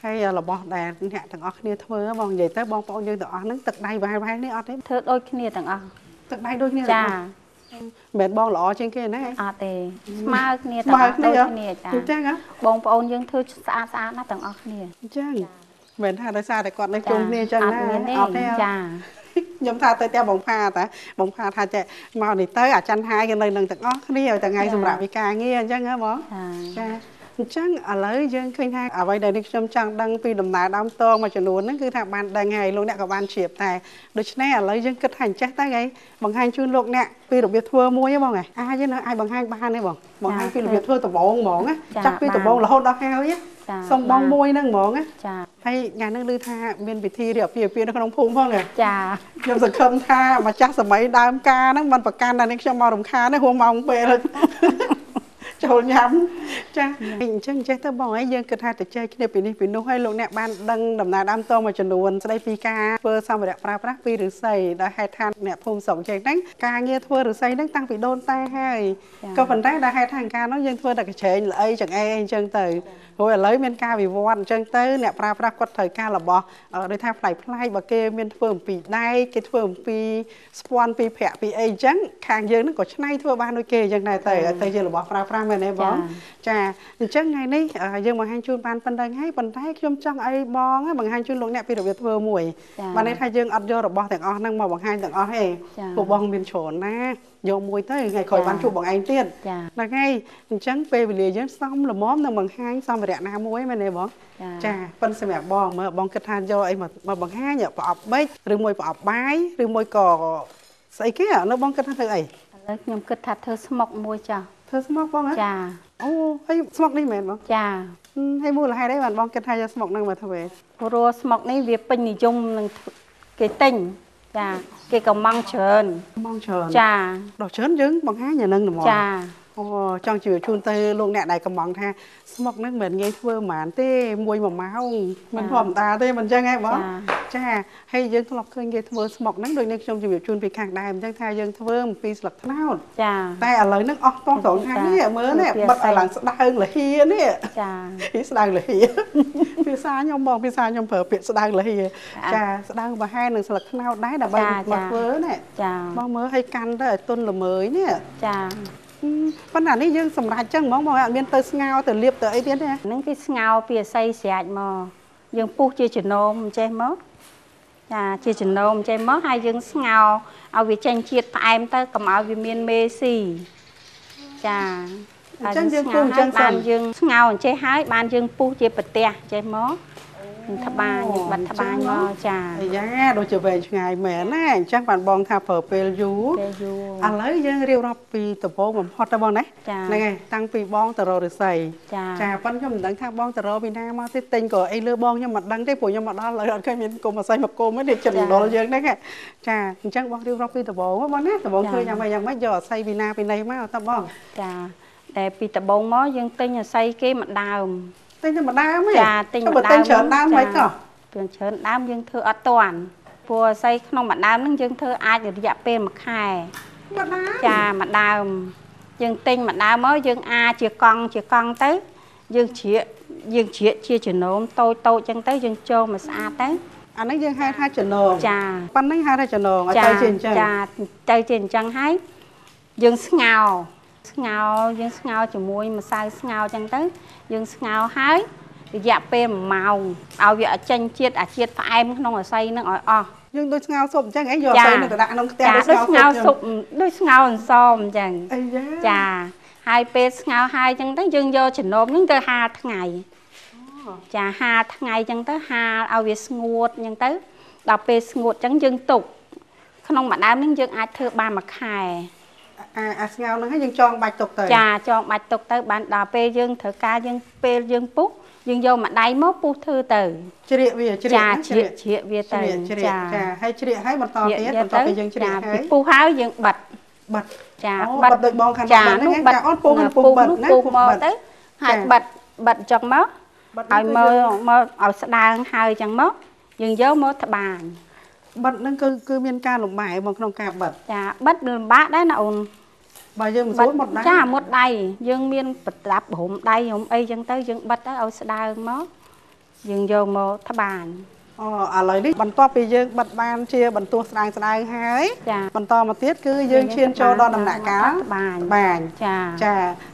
ហើយរបស់ដែលអ្នកទាំងអស់គ្នាធ្វើបងនិយាយទៅបងប្អូនយើងទាំងអស់ហ្នឹងទឹកដៃប្រហែលនេះអត់ទេធ្វើដូចគ្នាទាំងអស់ទឹកដៃដូចគ្នាចាមិនបងល្អជាងគេណាអត់ទេស្មើគ្នាទាំងអស់ដូចគ្នាចាអញ្ចឹងបងប្អូនយើងធ្វើស្អាតណាស់ទាំងអស់គ្នាអញ្ចឹងមិនថាដោយសារតែគាត់នៅជុំគ្នាអញ្ចឹងណាអត់ទេចាខ្ញុំថាទៅតែបងផាតាបងផាថាចេះមកនេះទៅអាចារ្យហាយគេនៅនឹងទាំងអស់គ្នាឲ្យថ្ងៃសម្រាប់វិការងារអញ្ចឹងហ៎បងចាអញ្ចឹងឥឡូវយើងឃើញថាអ្វីដែលនេះខ្ញុំចង់ដឹងពីដំណើរដើមតងមួយចំនួនហ្នឹងគឺថាបានដឹងហើយលោកអ្នកក៏បានជ្រាបតែដូច្នេះឥឡូវយើងគិតថាអញ្ចេះទៅហីបង្ហាញជូនលោកអ្នកពីរបៀបធ្វើមួយហ៎បងអាចទេអាចបង្ហាញបានទេបងបង្ហាញពីរបៀបធ្វើដំបូងហ្មងណាចាប់ពីដំបូងរហូតដល់ហើយសុំបងមួយហ្នឹងហ្មងណាចាហើយថ្ងៃនេះឮថាមានពិធីរៀបអាពាហ៍ពិពាហ៍នៅក្នុងភូមិផងចាខ្ញុំសង្ឃឹមថាម្ចាស់សម័យដើមការហ្នឹងមិនប្រកាន់តែនេះខ្ញុំមករំខានទេហួសម៉ោងពេលចូលញ៉ាំចាអញ្ចឹងចេះទៅបងហើយយើងគិតថាទៅចែកគ្នាពីនេះពីនោះហើយលោកអ្នកបានដឹងដំណើរដើមតមួយចំនួនស្ដីពីការធ្វើសម្ភារៈប្រើប្រាស់ពីឫស្សីដែលហេតុថាអ្នកភូមិស្រុកចេះហ្នឹងការងារធ្វើឫស្សីហ្នឹងតាំងពីដូនតែហើយក៏ប៉ុន្តែដែលហេតុថាការនោះយើងធ្វើតែកញ្ឆេងល្អីចង្អេអញ្ចឹងទៅព្រោះឥឡូវមានការវិវត្តអញ្ចឹងទៅអ្នកប្រើប្រាស់គាត់ត្រូវការរបស់ដូចថាផ្លែផ្លែបើគេមានធ្វើអំពីដែកគេធ្វើអំពីស្ពាន់ពីប្រាក់ពីអីអញ្ចឹងខាងយើងហ្នឹងក៏ច្នៃធ្វើបានដូចគេអញ្ចឹងដែរទៅជារបស់ប្រើប្រាស់មែនទេបងចាអញ្ចឹងថ្ងៃនេះយើងបង្ហាញជូនបានប៉ុណ្្នឹងហើយប៉ុន្តែខ្ញុំចង់ឲ្យបងបង្ហាញជូនលោកអ្នកពីរបៀបធ្វើមួយបានន័យថាយើងអត់យករបស់ទាំងអស់ហ្នឹងមកបង្ហាញទាំងអស់ទេពួកបងមានច្រើនណាយកមួយទៅថ្ងៃក្រោយបានជួបបងឯងទៀតហ្នឹងហើយអញ្ចឹងពេលវេលាយើងសមល្មមនឹងបង្ហាញសម្ភារៈណាមួយមែនទេបងចាប៉ុន្តែសម្រាប់បងមើលបងគិតថាយកអីមកបង្ហាញប្រអប់ប៊ិចឬមួយប្រអប់បាយឬមួយក៏ស្អីគេនៅបងគិតថាធ្វើអីឥឡូវខ្ញុំគិតថាធ្វើស្មុកមួយចាធ្វើស្មុកបងហ៎ចាអូហើយស្មុកនេះមែនបងចាហើយមូលហេតុអីបានបងគិតថាយកស្មុកហ្នឹងមកធ្វើព្រោះស្មុកនេះវាពេញនិយមនឹងគេទិញចាគេក៏ម៉ងច្រើនចាដល់ច្រើនយើងបង្ហាញអានឹងហ្មងចាអូចង់ជឿជូនទៅលោកអ្នកដែលកំងថាស្មុកហ្នឹងមិនងាយធ្វើហ្មងទេ1ម៉ោងមិនធម្មតាទេមិនអញ្ចឹងហ៎បងចាហើយយើងធ្លាប់ឃើញគេធ្វើស្មុកហ្នឹងដូចនេះខ្ញុំជម្រាបជូនពីខាងដែរអញ្ចឹងថាយើងធ្វើអំពីស្លឹកត្នោតចាតែឥឡូវហ្នឹងអស់តោះត្រង់ខាងនេះមើលនេះបិទឲ្យឡើងស្ដើងលហៀនេះចាស្ដើងលហៀភាសាខ្ញុំបងភាសាខ្ញុំប្រើពាក្យស្ដើងលហៀចាស្ដើងប្រហែលនឹងស្លឹកត្នោតដែរដើម្បីមកធ្វើនេះចាបងមើលឲ្យកាន់ទៅឲ្យទន់ល្មើយនេះចាប៉ុន្តែនេះយើងសម្រាប់ចឹងហ្មងបងអត់មានទៅស្ងោទៅលាបទៅអីទៀតទេហ្នឹងគេស្ងោពីអាស័យស្រាច់មកយើងពុះជាចំណោមចេះមកចាជាចំណោមចេះមកហើយយើងស្ងោឲ្យវាចេញជាតិផ្អែមទៅកុំឲ្យវាមានមេស៊ីចាអញ្ចឹងយើងពុះអញ្ចឹងបានយើងស្ងោអញ្ចេះហើយបានយើងពុះជាប្រទេសចេះមកថ្បាញបាត់ថ្បាញមកចាអាយ៉ាដូចជាវែងឆ្ងាយមែនណាអញ្ចឹងបានបងថាប្រើពេលយូរឥឡូវយើងរៀបរាប់ពីដំបូងបំផុតទៅបងណាហ្នឹងហើយតាំងពីបងទៅរកឫស្សីចាប៉ុន្តែខ្ញុំមិនដឹងថាបងទៅរកពីណាមកទេទិញក៏អីលើបងខ្ញុំមិនដឹងទេព្រោះខ្ញុំមកដល់ឥឡូវអត់ឃើញមានគុំអាស័យមកគុំទេចិត្តដុលយើងហ្នឹងចាអញ្ចឹងបងរៀបរាប់ពីដំបូងបងណាដំបូងឃើញយ៉ាងម៉េចយកអាស័យពីណាពីណីមកតើបងចាតែពីដំបូងមកយើងទិញអាស័យគេមកដើមទិញតែម្ដើមចាទិញម្ដើមច្រើនដើមមិនក៏ច្រើនដើមយើងធ្វើអត់តាន់ព្រោះអាស័យក្នុងម្ដើមហ្នឹងយើងធ្វើអាចរយៈពេល1ខែចាម្ដើមយើងទិញម្ដើមមកយើងជាកង់ទៅយើងជ្រៀកជាចំណោមតូចចឹងទៅយើងចូលមកស្អាតទៅអានេះយើងហៅថាចំណងចាប៉ុណ្្នឹងហៅថាចំណងឲ្យទៅជាអញ្ចឹងចាទៅជាអញ្ចឹងហើយយើងស្ងោយើងស្ងោជាមួយម្សៅស្ងោចឹងទៅយើងស្ងោហើយរយៈពេល1ម៉ោងឲ្យវាចេញជាតិផ្អែមក្នុងអាស័យហ្នឹងឲ្យអស់យើងដូចស្ងោស៊ុបអញ្ចឹងយកអាស័យទៅដាក់ក្នុងខ្ទះដូចស្ងោស៊ុបដូចស្ងោអន្សមអញ្ចឹងចាហើយពេលស្ងោហើយអញ្ចឹងទៅយើងយកចំណោមហ្នឹងទៅហាលថ្ងៃចាហាលថ្ងៃអញ្ចឹងទៅហាលឲ្យវាស្ងួតអញ្ចឹងទៅដល់ពេលស្ងួតអញ្ចឹងយើងទុកក្នុងម្ដើមហ្នឹងយើងអាចធ្វើបាន1ខែ អាស្ងោហ្នឹងហើយយើងចងបាច់ទុកទៅចាចងបាច់ទុកទៅបានដល់ពេលយើងត្រូវការយើងពេលយើងពុះយើងយកម្ដាយមកពុះធ្វើទៅជ្រៀកវាជ្រៀកជ្រៀកវាទៅចាហើយជ្រៀកហើយបន្តទៀតបន្ទាប់ពីយើងជ្រៀកហើយពុះហើយយើងបិទចាបិទដូចបងខាងហ្នឹងហ្នឹងចាអូនពុះបិទណាពុះមកទៅហើយបិទចុងមកឲ្យមើលមកឲ្យស្ដើងហើយចឹងមកយើងយកមកត្បាញបិទហ្នឹងគឺមានការលំបាកមកក្នុងការបិទចាបិទលំបាកដែរណាអូនបើយើងមិនស្រួលមុតដៃចាមុតដៃយើងមានប្រដាប់រុំដៃរុំអីចឹងទៅយើងបិទទៅឲ្យស្ដើងមកយើងយកមកត្បាញឥឡូវនេះបន្ទាប់ពីយើងបិទបានជាបន្ទោះស្ដើងហើយបន្តមកទៀតគឺយើងឈានចូលដល់ដំណាក់កាលត្បាញចា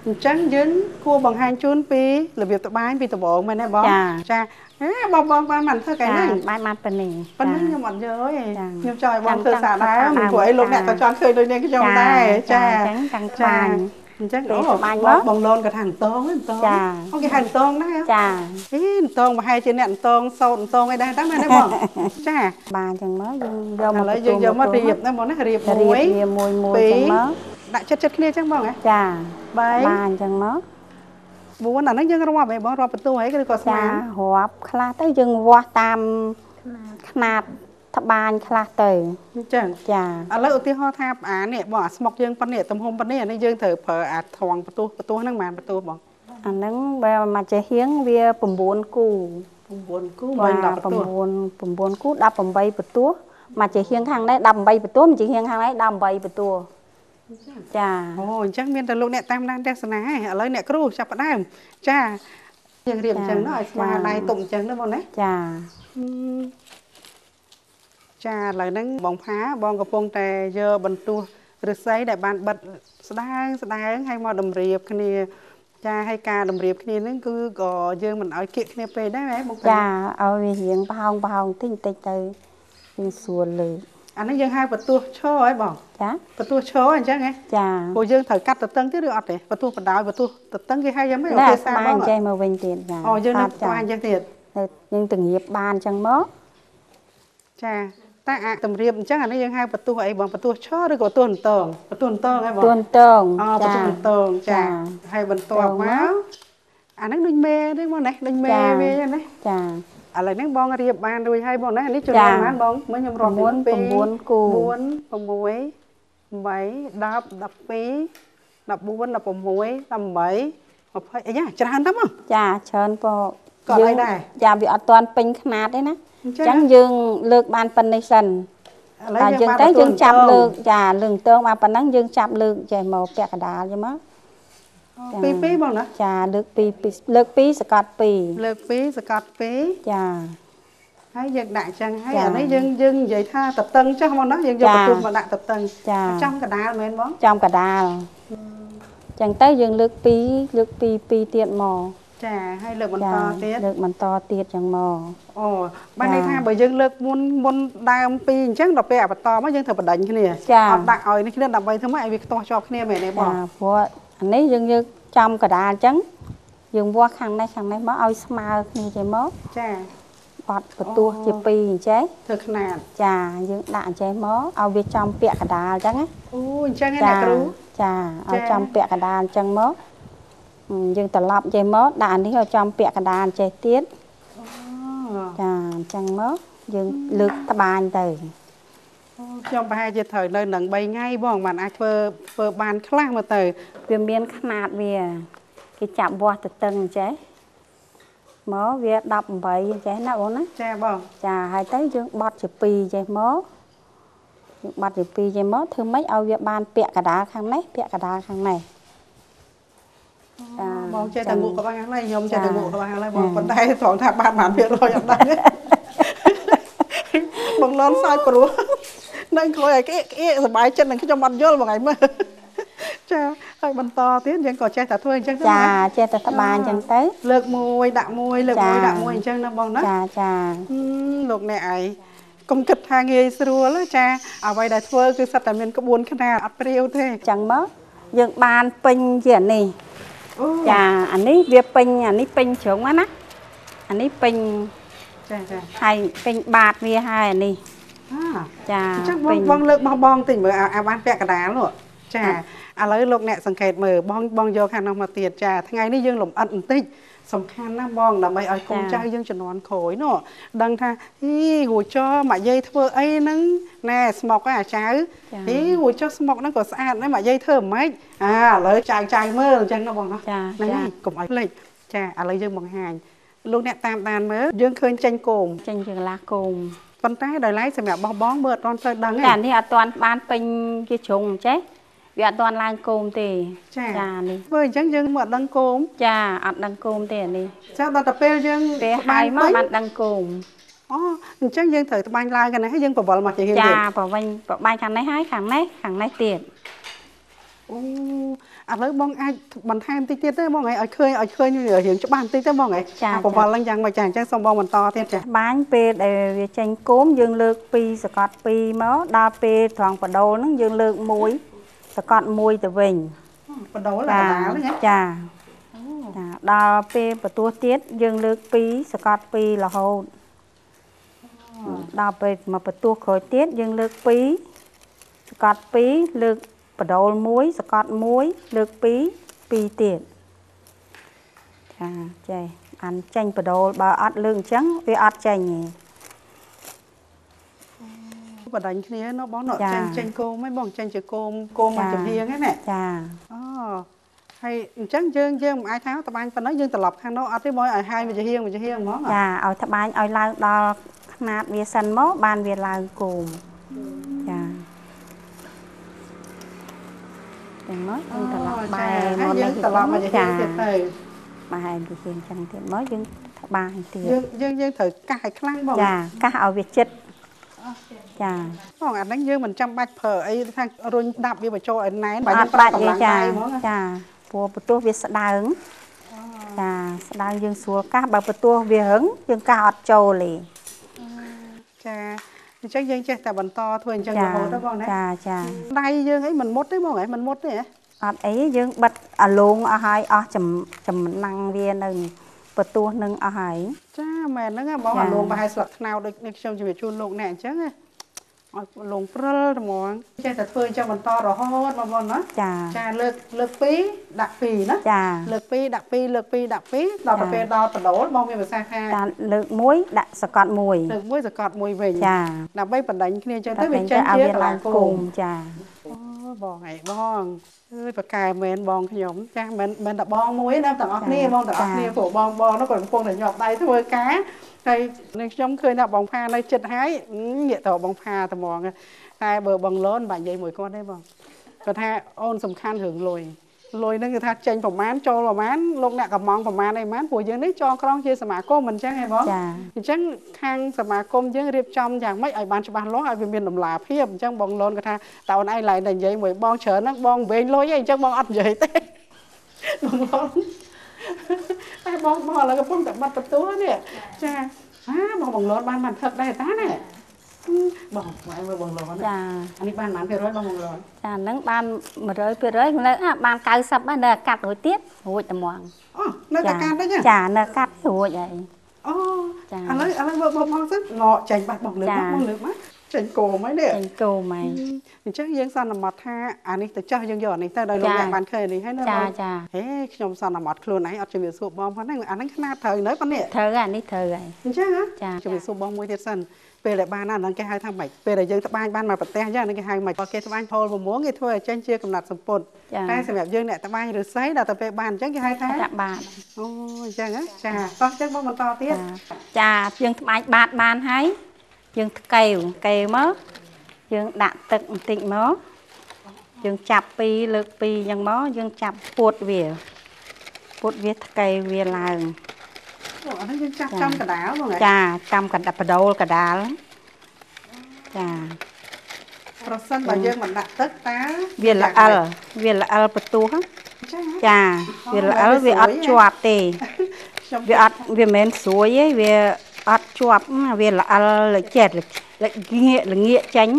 អញ្ចឹងយើងគួរបង្ហាញជូនពីរបៀបត្បាញពីដំបូងមែនទេបងចាបងបានមិនធ្វើកែហ្នឹងបានប៉ុណ្ណេះខ្ញុំអត់យកទេខ្ញុំចង់ឲ្យបងធ្វើសារដែរព្រោះអីលោកអ្នកក៏ចង់ឃើញដូចនាងខ្ញុំដែរចាអញ្ចឹងត្បាញអញ្ចឹងបងលូនក៏ថាអន្តងចាអូគេហៅអន្តងដែរចាអន្តងប្រហែលជាអ្នកអន្តងសោតអន្តងអីដែរតាមែនទេបងចាបានអញ្ចឹងមកយើងយកមកយើងយកមករៀបណាបងណារៀបមួយអញ្ចឹងមកដាក់ចិត្តគ្នាអញ្ចឹងបងហ៎ចាបានអញ្ចឹងមក4អាហ្នឹងយើងរាប់ហ៎បងរាប់បន្ទោះហីឬក៏ស្មានរាប់ខ្លះទៅយើងវាស់តាមຂະຫນាតត្បាញខ្លះទៅអញ្ចឹងចាឥឡូវឧទាហរណ៍ថានេះបងអាស្មុកយើងប៉ុណ្នេះទំហំប៉ុណ្នេះអានេះយើងត្រូវប្រើអាថងបន្ទោះហ្នឹងប៉ុន្មានបន្ទោះបងអាហ្នឹងបើមកចេះហៀងវា9គូ9គូមិន10បន្ទោះ9គូ18បន្ទោះមកចេះហៀងខាងនេះ18បន្ទោះមកចេះហៀងខាងនេះ18បន្ទោះចាអញ្ចឹងមានតែលោកអ្នកតាមដានទស្សនាឥឡូវអ្នកគ្រូចាប់ផ្ដើមចាយើងរៀបអញ្ចឹងណាឲ្យស្មារតីទុំអញ្ចឹងណាបងណាចាចាឥឡូវហ្នឹងបងផាបងកំពុងតែយកបន្ទោះឫស្សីដែលបានបិទស្ដើងឲ្យមកតម្រៀបគ្នាចាឲ្យការតម្រៀបគ្នាហ្នឹងគឺក៏យើងមិនឲ្យគៀកគ្នាពេកដែរហ៎បងចាឲ្យវារៀងប្រហោងតិចទៅយើងស្រួលលើអានេះយើងហៅបន្ទោះឈរហ៎បងចាបន្ទោះឈរអញ្ចឹងហ៎ចាព្រោះយើងត្រូវកាត់តឹងទៀតឬអត់ទេបន្ទោះបណ្ដោយបន្ទោះតឹងគេហៅយ៉ាងម៉េចគេសាបងចេះមកវិញទៀតចាយើងនឹងស្វាអញ្ចឹងទៀតយើងទៅរៀបបានអញ្ចឹងមកចាតែអាតម្រៀបអញ្ចឹងអានេះយើងហៅបន្ទោះអីបងបន្ទោះឈរឬក៏បន្ទោះអន្តងហ៎បងបន្ទោះអន្តងបន្ទោះអន្តងចាហើយបន្ទាប់មកអាហ្នឹងដូចមេទេបងណាដូចមេវាអញ្ចឹងណាចាឥឡូវហ្នឹងបងរៀបបានរួចហើយបងណានេះចំនួនប៉ុន្មានបងមើលខ្ញុំរាប់9គូ4 6 8 10 12 14 16 18អីយ៉ាច្រើនទៅមកចាច្រើនពោក៏អីដែរចាវាអត់ទាន់ពេញຂະຫນាតទេណាអញ្ចឹងយើងលើកបានប៉ុណ្ណេះសិនតែយើងទៅយើងចាប់លើកចាលើកតងបានប៉ុណ្ណឹងយើងចាប់លើកចេះមកពាក់កណ្ដាលយមកពីបងណាចាលើក2សកត់2លើក2សកត់2ចាហើយយើងដាក់ចឹងហើយអានេះយើងនិយាយថាតតឹងចុះមកណាយើងយកបន្ទោះមកដាក់តតឹងចំកដាលមែនបងចំកដាលចឹងទៅយើងលើក2ទៀតមកចាហើយលើកបន្តទៀតចឹងមកបានន័យថាបើយើងលើកមុនដើម2អញ្ចឹងដល់ពេលអាបន្តមកយើងត្រូវបដិញគ្នាអត់ដាក់ឲ្យនេះគ្នាដើម្បីធ្វើម៉េចឲ្យវាខ្ទាស់ជាប់គ្នាមែនទេបងព្រោះអានេះយើងយកចំកដាលអញ្ចឹងយើងវាស់ខាងនេះមកឲ្យស្មើគ្នាចេះមកចាបត់បន្ទោះជា2អញ្ចេះធ្វើຂະຫນាតចាយើងដាក់អញ្ចេះមកឲ្យវាចំពាក់កដាលអញ្ចឹងណាអញ្ចឹងឯអ្នកគ្រូចាឲ្យចំពាក់កដាលអញ្ចឹងមកយើងត្រឡប់ចេះមកដាក់អានេះឲ្យចំពាក់កដាលចេះទៀតចាអញ្ចឹងមកយើងលើកត្បាញទៅខ្ញុំប្រហែលជាត្រូវនៅនឹង3ថ្ងៃបងបានអាចធ្វើបានខ្លះមកទៅវាមានຂະຫນាតវាគេចាប់វាស់ទៅតឹងចេះមកវា18ចេះណាបងណាចាបងចាហើយទៅយើងបត់ជា2ចេះមកយើងបត់ជា2ចេះមកធ្វើម៉េចឲ្យវាបានពាក់កដាលខាងនេះពាក់កដាលខាងនេះបងចេះតែងក់ក្បាលហ្នឹងខ្ញុំចេះតែងក់ក្បាលហ្នឹងបងប៉ុន្តែត្រង់ថាបាន%អត់ដឹងបងលន់សើចព្រោះនឹងក្រោយឲ្យក្អៀកសบายចិត្តនឹងខ្ញុំអត់យល់បងឯងមើលចាហើយបន្តទៀតយើងក៏ចេះតែធ្វើអញ្ចឹងចាចេះតែត្បាញអញ្ចឹងទៅលើក1ដាក់1លើក1ដាក់1អញ្ចឹងណាបងណាចាលោកអ្នកឯងកុំគិតថាងាយស្រួលចាអ្វីដែលធ្វើគឺសិតតែមានក្បួនខ្នាតអត់ព្រាវទេអញ្ចឹងមកយើងបានពេញជានេះចាអានេះវាពេញអានេះពេញជ្រុងណាអានេះពេញចាហើយពេញបាតវាហើយអានេះចាអញ្ចឹងបងលើកមកបងតិចមើលអាបានពាក់កណ្ដាលនោះ ចាឥឡូវលោកអ្នកសង្កេតមើលបងយកខាងនោះមកទៀតចាថ្ងៃនេះយើងលំអិតបន្តិចសំខាន់ណាស់បងដើម្បីឲ្យកូនចៅយើងជំនាន់ក្រោយនោះដឹងថាហីរួចចោម៉ាក់យាយធ្វើអីហ្នឹងណែស្មុកឯអាចៅហីរួចចោស្មុកហ្នឹងក៏ស្អាតដែរម៉ាក់យាយធ្វើមិនឥឡូវចៅមើលអញ្ចឹងណាបងណាហ្នឹងហើយកុំឲ្យភ្លេចចាឥឡូវយើងបង្ហាញលោកអ្នកតាមដានមើលយើងឃើញចេញគោមចេញជាកន្លះគោមប៉ុន្តែដោយឡែកសម្រាប់បោះបងមើលអត់ទាន់ទៅដឹងទេចានេះអត់ទាន់បានពេញជាជ្រុងចេះវាអត់ទាន់ឡើងគោមទេចានេះធ្វើអញ្ចឹងយើងមកអត់ដឹងគោមចាអត់ដឹងគោមទេអានេះចាដល់តែពេលយើងពេលហើយមកបានដឹងគោមអូអញ្ចឹងយើងត្រូវត្បាញឡើងกันណាហើយយើងបវល់មកជារៀងចាប្រវិញប្របាញ់ខាងនេះហើយខាងនេះទៀតអូឥឡូវបងអាចបន្ថែមតិចទៀតទេបងឲ្យឃើញរៀងច្បាស់បន្តិចទេបងបវល់ឡើងយ៉ាងម៉េចចាអញ្ចឹងសូមបងបន្តទៀតចាបាញ់ពេលដែលវាចេញគោមយើងលើក2សកត់2មកដល់ពេលត្រង់បដូលហ្នឹងយើងលើក1សកត់1ទៅវិញបដូលកដាលហ្នឹងចាដល់ពេលបន្ទោះទៀតយើងលើក2សកត់2រហូតដល់ពេលមកបន្ទោះក្រោយទៀតយើងលើក2សកត់2លើកបដូល1សកត់1លើក2ទៀតចាចេះអានចេញបដូលបើអត់លើកអញ្ចឹងវាអត់ចេញទេបដាញ់គ្នានោះបងនោះចេញគោមហ៎បងចេញជាគោមមកចំហៀងហ្នឹងណាចាអូហើយអញ្ចឹងយើងមិនអាចថាត្បាញប៉ុណ្ណឹងយើងត្រឡប់ខាងនោះអត់ទេបងឲ្យហាយមកជាហៀងហ្មងចាឲ្យត្បាញឲ្យឡើងដល់ຂະຫນາດវាសិនមកបានវាឡើងគោមចាចឹងមកយើងត្រឡប់បែរមកយើងត្រឡប់មកជាហៀងទៀតទៅបែរជាហៀងចឹងទៀតមកយើងត្បាញទៀតយើងត្រូវកាសឲ្យខ្លាំងបងចាកាសឲ្យវាចិត្តចាបងអាហ្នឹងយើងមិនចាំបាច់ប្រើអីថារុញដាប់វាបញ្ចូលឲ្យណែនបើយើងប្រើកម្លាំងដៃហ្មងចាព្រោះបន្ទោះវាស្ដើងចាស្ដើងយើងស្រួលកាសបើបន្ទោះវារឹងយើងកាសអត់ចូលទេចាអញ្ចឹងយើងចេះតែបន្តធ្វើអញ្ចឹងរហូតទៅបងណាចាដៃយើងអីមិនមុតទេបងមិនមុតទេអត់អីយើងបិទអាលងអស់ហើយអស់ចំណងវានៅបន្ទោះនឹងអស់ហើយចាមែនហ្នឹងបងអាលងប្រហែលស្លឹកថ្នោតដូចនេះខ្ញុំជម្រាបជូនលោកអ្នកអញ្ចឹងឲ្យលងព្រិលហ្មងចេះតែធ្វើអញ្ចឹងបន្តរហូតបងណាចាលើក2ដាក់2ណាចាលើក2ដាក់2លើក2ដាក់2ដល់ទៅពេលដល់បដូលបងមានភាសាថាលើក1ដាក់សកត់1លើក1សកត់1វិញចាដើម្បីបណ្ដាញគ្នាអញ្ចឹងទៅវាចេញជាកន្លងគោមចាអូបងអីបងអើយប្រកែមែនបងខ្ញុំចាមិនតែបងមួយណាទាំងអស់គ្នាបងទាំងអស់គ្នាព្រោះបងនោះក៏កំពុងតែញាប់ដៃធ្វើការហើយនឹងខ្ញុំឃើញថាបងផានៅចិត្តហើយងាកទៅបងផាត្មងតែបើបងលូនបាច់និយាយមួយគាត់ទេបងគាត់ថាអូនសំខាន់រឿងលុយហ្នឹងគឺថាចេញប្រមាណចូលប្រមាណលោកអ្នកកំងប្រមាណអីប្រមាណព្រោះយើងនេះចងក្រងជាសមាគមមិនអញ្ចឹងហ៎បងអញ្ចឹងខាងសមាគមយើងរៀបចំយ៉ាងម៉េចឲ្យបានច្បាស់លាស់ឲ្យវាមានតម្លាភាពអញ្ចឹងបងលូនគាត់ថាតើអូនឯងឡើងតែនិយាយមួយបងច្រើនហ្នឹងបងវែងលុយអីអញ្ចឹងបងអត់និយាយទេបងលូនតែបងឥឡូវកំពុងតែបាត់បន្ទោះនេះចាបងលូនបានថឹកដែរតាណាបងមើលបងលូនចាអានេះបានប៉ុន្មាន%បងលូនចាហ្នឹងបាន100%នៅបាន90ហើយនៅកាត់រួចទៀតរួចតែហ្មងអូនៅតែកាត់ទេចានៅកាត់រួចហើយអូចាឥឡូវមើលបងសិនងកចេញបាត់បងលើកមកចេញគោមហើយនេះចេញគោមហើយអញ្ចឹងយើងសន្មតថាអានេះទៅចាស់យើងយកអានេះទៅដោយលោកអ្នកបានឃើញនេះហើយណាបងចាហេខ្ញុំសន្មតខ្លួនឯងអត់ជំរាបសួរបងផងហ្នឹងអាហ្នឹងខ្នាតត្រូវនៅប៉ុណ្នេះត្រូវអានេះត្រូវហើយអញ្ចឹងជំរាបសួរបងមួយទៀតសិនពេលដែលបានហ្នឹងគេហៅថាម៉េចពេលដែលយើងត្បាញបានមកប្រទេសហ្នឹងគេហៅម៉េចគេត្បាញផល6គេធ្វើឲ្យចេញជាកំណាត់សម្ពុតតែសម្រាប់យើងអ្នកត្បាញឫស្សីដល់ទៅពេលបានអញ្ចឹងគេហៅថាបាទអូអញ្ចឹងចាតោះអញ្ចឹងបងបន្តទៀតចាយើងត្បាញបាតបានហើយយើងកែវមកយើងដាក់ទឹកបន្តិចមកយើងចាប់លើក2អញ្ចឹងមកយើងចាប់ពួតវាថ្កែវាឡើងអានេះយើងចាប់ចំកដាលបងចាចំកដាលបដូលកដាលចាប្រសិនបើយើងមិនដាក់ទឹកតើវាល្អិលបន្ទោះចាវាល្អិលវាអត់ជាប់ទេវាមិនមែនស្រួយទេវាអត់ជាប់វាល្អិលល្ងាកចេញ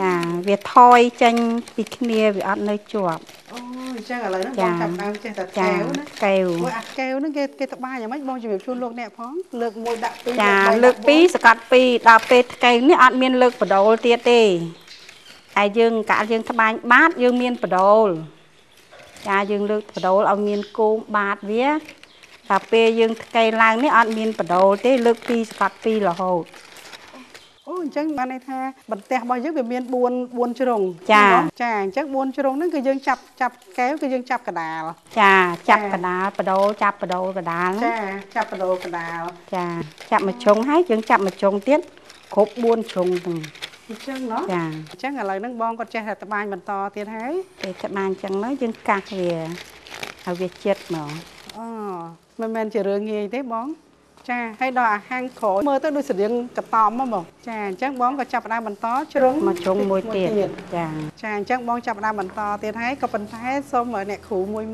ចាវាថយចេញពីគ្នាវាអត់នៅជាប់អូអញ្ចឹងឥឡូវហ្នឹងបងចាប់ដើមចេះតែកែវណាកែវមួយអាកែវហ្នឹងគេត្បាញយ៉ាងម៉េចបងជំរាបជូនលោកអ្នកផងលើក1ដាក់2ចាលើក2សកាត់2ដល់ពេលកែវនេះអត់មានលើកបដូលទៀតទេ ai dương cả dương tháp bánh bát dương miên bờ đồ cha dương lược bờ đồ ông miên cung bát vía cà phê dương cây lang ní ăn miên bờ đồ thế lược pi sọt pi là hồ ôi chắc ban này tha bật tẹt bao nhiêu cái miên buôn trồng cha chắc buôn trồng nó cứ dương chập kéo cứ dương chập cả đà cha chập cả đà bờ đồ chập bờ đồ cả đà chập bờ đồ cả đà cha chập mà trồng hay dương chập mà trồng tiết khúc buôn trồng chân nó chắc là lời nước bong con trai thật bài mình to tiền hái để thật bàn chẳng nói dân cạc về ở Việt chết mà mình chỉ rửa nghề thế bón cha hay đò hang khổ mơ tới đôi sợi điện cặp tòm mà bông cha chắc bón có chập ra mình to trúng mà trúng mùi tiền cha chắc bón chập ra mình to tiền hái có bình thái xong rồi nè khủ mùi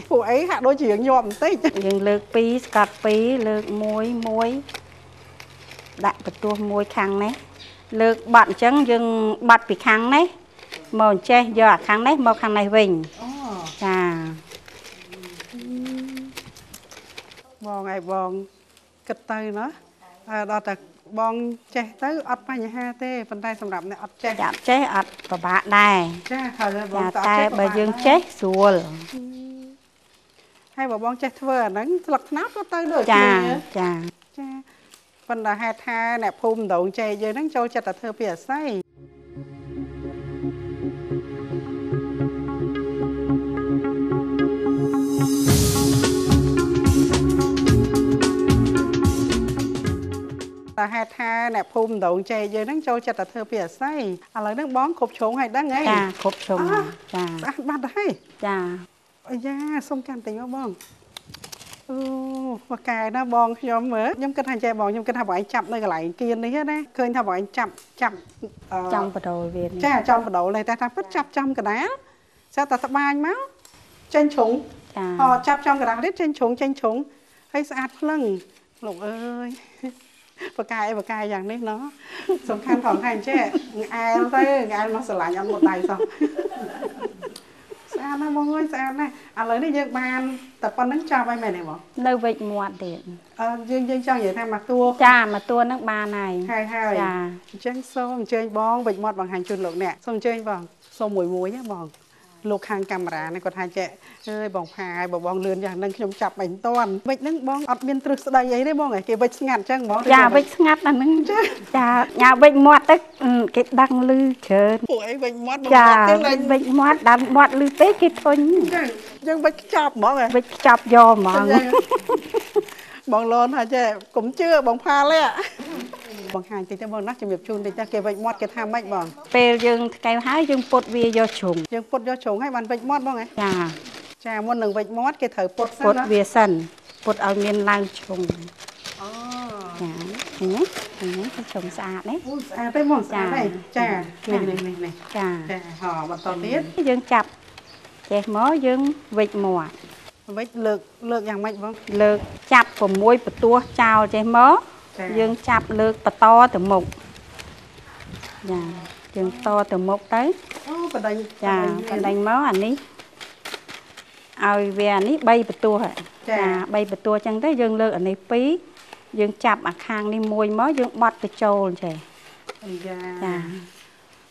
khủ ấy hạ đôi chỉ nhọm tí dân lược pi cọt pi lược mùi đại bật tua mùi khăn này lược bạn chẳng dừng bật bị khăn đấy màu che giờ khăn đấy màu khăn này vinh bòn ngày bòn kịch tay nó đó là bòn che tới ọt ba nhà ha tê phần tay sầm đậm này ọt che chế ọt và bạn này tay bà dương chế xuôi hay bà bòn che thưa nó lật nát nó tới được cha phần là hai tha nè phun đậu chè dưới nắng trâu chặt là thưa bìa say là hai tha nè phun đậu chè dưới nắng trâu chặt là thưa bìa say lấy nước bón khục trốn hay đắng ấy khục trốn bắt đấy ôi da xong can tình quá bông và cài nó bòn nhóm mới nhóm kinh hành chơi bòn nhóm kinh hành bọn chậm đây lại kia đấy hết đấy khơi thà bọn chậm trong bờ đầu Việt trong bờ đầu này ta vứt chập trong cái đá sao ta ba máu trên trúng họ chập trong cái đá hết trên trúng hay sạch lưng lục ơi và cài dạng đấy nó sống khăn phòng hành chứ ai nó thấy ai nó sẽ lại ăn một đầy xong sao nó mọi người sao này lấy đi dương bàn tập con nắng cho bay mày này bỏ nơi vịt muộn điện dương cho vậy thay mặt tua mà tua nước ba này hai chân xong chơi bong vịt mọt bằng hành chuột lục nè xong chơi bằng xong mùi nhá bong lục hàng camera này còn hai trẻ ơi bong hai bong lươnอย่างนึงខ្ញុំចាប់បាញ់តន់វិចហ្នឹងបងអត់មានទ្រឹស្ដីអីទេបងគេវិចស្ងាត់ចឹងបងវិចស្ងាត់អាហ្នឹងញ៉ាវិចមាត់ទៅគេដឹងលឺច្រើនពួកអីវិចមាត់វិចមាត់ដល់មាត់លឺទេគេធុញចឹងវិចខ្ចប់ហ្មងវិចខ្ចប់យកហ្មងបងលនហើយចេះកុំជឿបងផាឡែបងហាញតិចទៅបងណាជំរាបជូនតិចទៅគេវិចមាត់គេថាម៉េចបងពេលយើងថ្ងៃហើយយើងពុតវាយកជ្រុងយើងពុតយកជ្រុងឲ្យបានវិចមាត់បងហ៎ចាមុននឹងវិចមាត់គេត្រូវពុតសិនពុតវាសិនពុតឲ្យមានឡើងជ្រុងចាឃើញទេជ្រុងស្អាតទេស្អាតទេបងស្អាតទេចានេះចាហោបន្តទៀតយើងចាប់ចេះមកយើងវិចមាត់វិចលើកយ៉ាងម៉េចបងលើកចាប់6បន្ទោះចោលចេះមកយើងចាប់លើកបន្តទៅមុខយើងតទៅមុខទៅបដិញបដិញមកអានេះឲ្យវាអានេះ3បន្ទោះ3បន្ទោះចឹងទៅយើងលើកអានេះ2យើងចាប់អាខាងនេះមួយមកយើងបត់ទៅចូលចេះ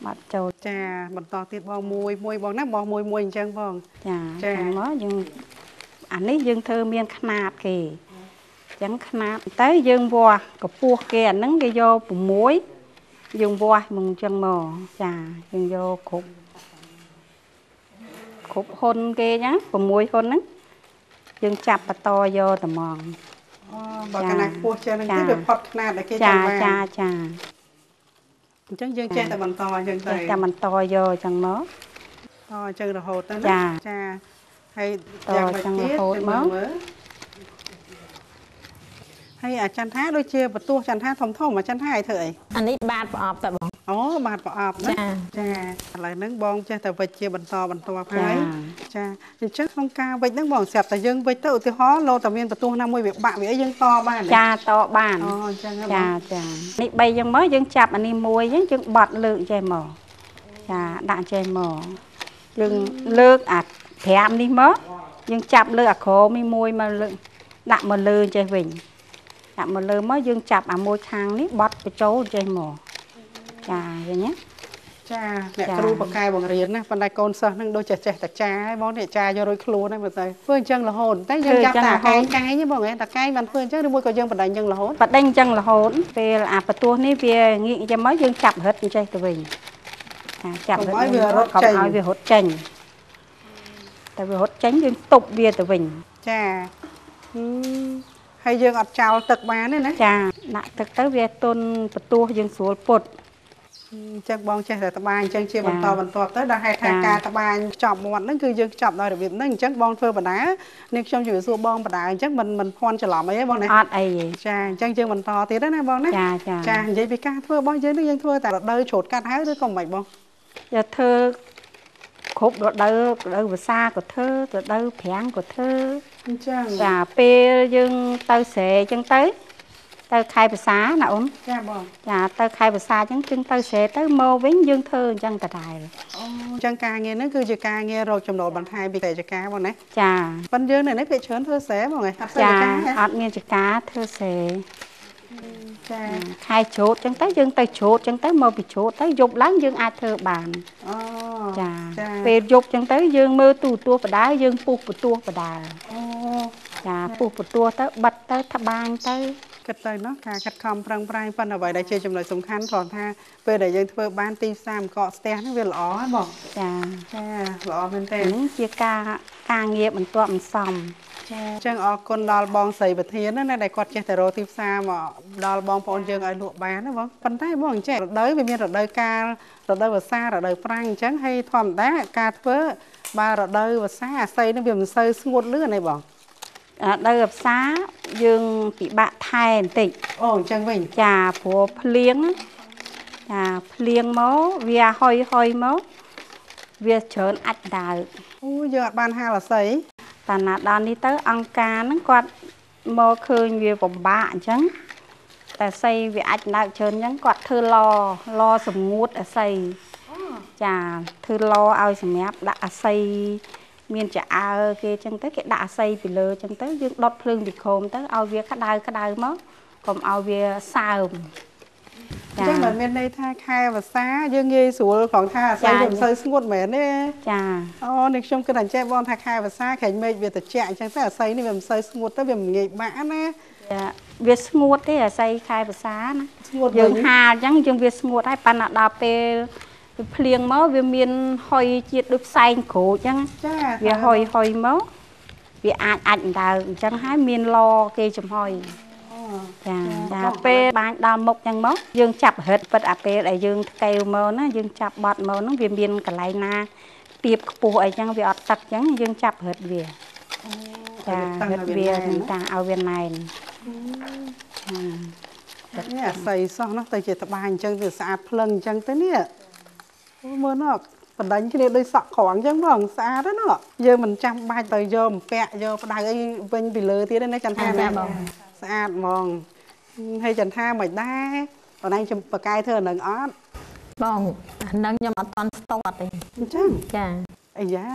បត់ចូលបន្តទៀតបងមួយបងណាបងមួយអញ្ចឹងបងចាមកយើងអានេះយើងធ្វើមានຂະຫນាតគេចឹងຂະຫນាតទៅយើងវាស់កពស់គេអាហ្នឹងគេយក6យើងវាស់មកចឹងមកយើងយកគ្រប់ហ៊ុនគេណា6ហ៊ុនហ្នឹងយើងចាប់បន្តយកតែហ្មងបើកណាខ្ពស់ចឹងហ្នឹងគឺវាផុតຂະຫນាតដែលគេចាំបានអញ្ចឹងយើងចេះតែបន្តអញ្ចឹងទៅតែបន្តយកចឹងមកអញ្ចឹងរហូតទៅណាហើយយ៉ាងម៉េចទៀតរហូតមកហើយអាចារ្យថាដូចជាបន្ទោះចាន់ថាធំអាចារ្យថាឲ្យធ្វើអីអានេះបាតប្រអប់តើបងបាតប្រអប់ណាចាឥឡូវហ្នឹងបងចេះតែវិចជាបន្តហើយអញ្ចឹងក្នុងការវិចហ្នឹងបងស្រាប់តែយើងវិចទៅឧទាហរណ៍លោតែមានបន្ទោះណាមួយវាបាក់វាអីយើងតបានតបានអញ្ចឹងនេះ3យ៉ាងមកយើងចាប់អានេះមួយអញ្ចឹងយើងបត់លើកចេះមកដាក់ចេះមកយើងលើកអា5នេះមកយើងចាប់លើអាក្រមនេះមួយមកលើកដាក់មកលើចេះវិញដាក់មកលើមកយើងចាប់អាមួយខាងនេះបត់បញ្ចូលចេះមកវិញណា ចាអ្នកគ្រូបកកែបង្រៀនណាប៉ុន្តែកូនសិស្សនឹងដូចចេះតែចាហើយបងនេះចាយករួចខ្លួនហើយមើលទៅធ្វើអញ្ចឹងរហូតតែយើងចាប់តែកែងទេបងតែកែងបានធ្វើអញ្ចឹងឬមួយក៏យើងបដិញអញ្ចឹងរហូតបដិញអញ្ចឹងរហូតពេលអាបន្ទោះនេះវាងាកអញ្ចឹងមកយើងចាប់រឹតអញ្ចេះទៅវិញចាប់រឹតឲ្យវារត់ចេញឲ្យវារត់ចេញតែវារត់ចេញយើងទប់វាទៅវិញចាហើយយើងអត់ចោលទឹកបានទេណាចាដាក់ទឹកទៅវាទន់បន្ទោះយើងស្រួលពុតអញ្ចឹងបងចេះតែត្បាញអញ្ចឹងជាបន្តបន្ទាប់ទៅដល់ហេតុថាការត្បាញខ្ចប់មាត់ហ្នឹងគឺយើងខ្ចប់ដោយរបៀបហ្នឹងអញ្ចឹងបងធ្វើបណ្ដានេះខ្ញុំជម្រាបសួរបងបណ្ដាអញ្ចឹងមិនភ័ន្តច្រឡំអីទេបងណាអត់អីទេចាអញ្ចឹងយើងបន្តទៀតណាបងណាចានិយាយពីការធ្វើរបស់យើងនេះយើងធ្វើតែរដូវច្រូតកាត់ហើយឬក៏មិនបងយកធ្វើគ្រប់រដូវវស្សាក៏ធ្វើរដូវប្រាំងក៏ធ្វើអញ្ចឹងចាពេលយើងទៅស្រែអញ្ចឹងទៅខែភាសាណាអូនចាបងចាទៅខែភាសាអញ្ចឹងយើងទៅស្រែទៅមកវិញយើងធ្វើអញ្ចឹងដដែលអូអញ្ចឹងការងារហ្នឹងគឺជាការងាររកចំណូលបន្ថែមពីកិច្ចការបងណាចាប៉ុន្តែយើងនៅនេះភាគច្រើនធ្វើស្រែបងហ៎អត់ធ្វើការអត់មានចការធ្វើស្រែចាខែច្រូតអញ្ចឹងទៅយើងទៅច្រូតអញ្ចឹងទៅមកពីច្រូតទៅយប់ឡើងយើងអាចធ្វើបានអូចាពេលយប់អញ្ចឹងទៅយើងមើលទូរទស្សន៍បដាយើងពុះបន្ទោះបដាអូចាពុះបន្ទោះទៅបិទទៅត្បាញទៅគិតទៅនោះការខិតខំប្រឹងប្រែងប៉ុន្តែអ្វីដែលជាចំណុចសំខាន់គ្រាន់ថាពេលដែលយើងធ្វើបានទីផ្សារមកកស្ទះនេះវាល្អហើយបងចាល្អមែនទេជាការងារបន្ទាប់មិនសមចាអញ្ចឹងអរគុណដល់បងស្រីប្រធានណាដែលគាត់ចេះតែរកទីផ្សារមកដល់បងប្អូនយើងឲ្យលក់បានណាបងប៉ុន្តែបងចេះរដូវវាមានរដូវកាលរដូវវស្សារដូវប្រាំងអញ្ចឹងហើយធម្មតាការធ្វើបើរដូវវស្សាអាស័យនឹងវាមិនសូវស្ងួតលឿនទេបងដោយផ្សារយើងពិបាកថែបន្តិចអូអញ្ចឹងវិញចាព្រោះភ្លៀងមកវាហុយមកវាច្រើនអាចដើកអូយើងអត់បានហាលអាស័យតាណាដល់នេះទៅអង្គការហ្នឹងគាត់មកឃើញវាពិបាកអញ្ចឹងតែអាស័យវាអាចដើកច្រើនអញ្ចឹងគាត់ធ្វើឡសម្ងួតអាស័យចាធ្វើឡឲ្យសម្រាប់ដាក់អាស័យមានចាអើគេអញ្ចឹងទៅគេដាក់អាស័យពីលើអញ្ចឹងទៅយើងដុតភ្លើងពីក្រោមទៅឲ្យវាក្តៅមកកុំឲ្យវាសើមអញ្ចឹងមិនមានន័យថាខែវស្សាយើងងាយស្រួលផងថាអាស័យវាមិនសូវស្ងួតមែនទេចាអូនេះខ្ញុំគិតតែចេះបងថាខែវស្សាក្រែងមេឃវាត្រជាក់អញ្ចឹងទៅអាស័យនេះវាមិនសូវស្ងួតទៅវាមិនងាយបាក់ណាវាស្ងួតទេអាស័យខែវស្សាណាស្ងួតយើងហាលអញ្ចឹងយើងវាស្ងួតហើយប៉ណ្ណាដល់ពេលវាភ្លៀងមកវាមានហុយជាតិដូចផ្សែងក្រូចអញ្ចឹងចាវាហុយមកវាអាចអណ្ដើអញ្ចឹងហើយមានឡគេចំហុយចាពេលបាញ់ដល់មុខអញ្ចឹងមកយើងចាប់រឹតពិតអាពេលដែលយើងថ្កេវមកណាយើងចាប់បត់មកហ្នឹងវាមានកន្លែងណាទៀបខ្ពស់អីចឹងវាអត់ទឹកអញ្ចឹងយើងចាប់រឹតវាចារឹតវាតាឲ្យវាណែននេះអាស័យសោះណាទៅជាត្បាញអញ្ចឹងវាស្អាតភ្លឹងអញ្ចឹងទៅនេះមើលនោះបណ្ដាញគ្នាដូចសក់ក្រងអញ្ចឹងបងស្អាតណាស់យើងមិនចាំបាច់ទៅយកបំពាក់យកផ្ដៅអីវិញពីលើទៀតទេណាចន្ទថាណាបងស្អាតហ្មងហើយចន្ទថាមិនដែរបងឯងបកកាយធ្វើអានឹងអត់បងអានឹងខ្ញុំអត់តន់ស្ទាត់ទេអញ្ចឹងចាអាយ៉ា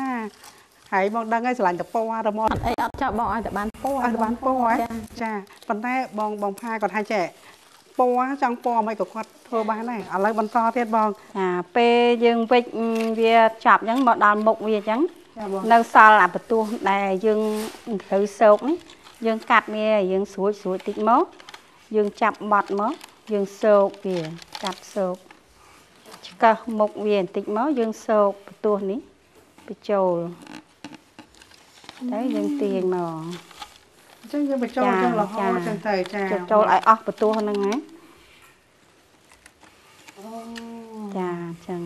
ហើយបងដឹងហើយស្រឡាញ់តពណ៌រមត់អត់អីអត់ចាប់បងឲ្យតែបានពណ៌ឲ្យតែបានពណ៌ហ៎ចាប៉ុន្តែបងផាគាត់ថាចេះពណ៌ចង់ពណ៌មិនក៏គាត់ធ្វើបានដែរឥឡូវបន្តទៀតបងចាពេលយើងវិចវាចាប់អញ្ចឹងមកដល់មុខវាអញ្ចឹងនៅសល់អាបន្ទោះដែលយើងត្រូវសោកនេះយើងកាត់វាយើងស្រួចតិចមកយើងចាប់បត់មកយើងសោកវាកាត់សោកឆ្កឹះមុខវាបន្តិចមកយើងសោកបន្ទោះនេះបញ្ចូលតែយើងទាញមកអញ្ចឹងយើងបញ្ចូលអញ្ចឹងរហូតអញ្ចឹងទៅចាចូលឲ្យអស់បន្ទោះហ្នឹងណាចាអញ្ចឹង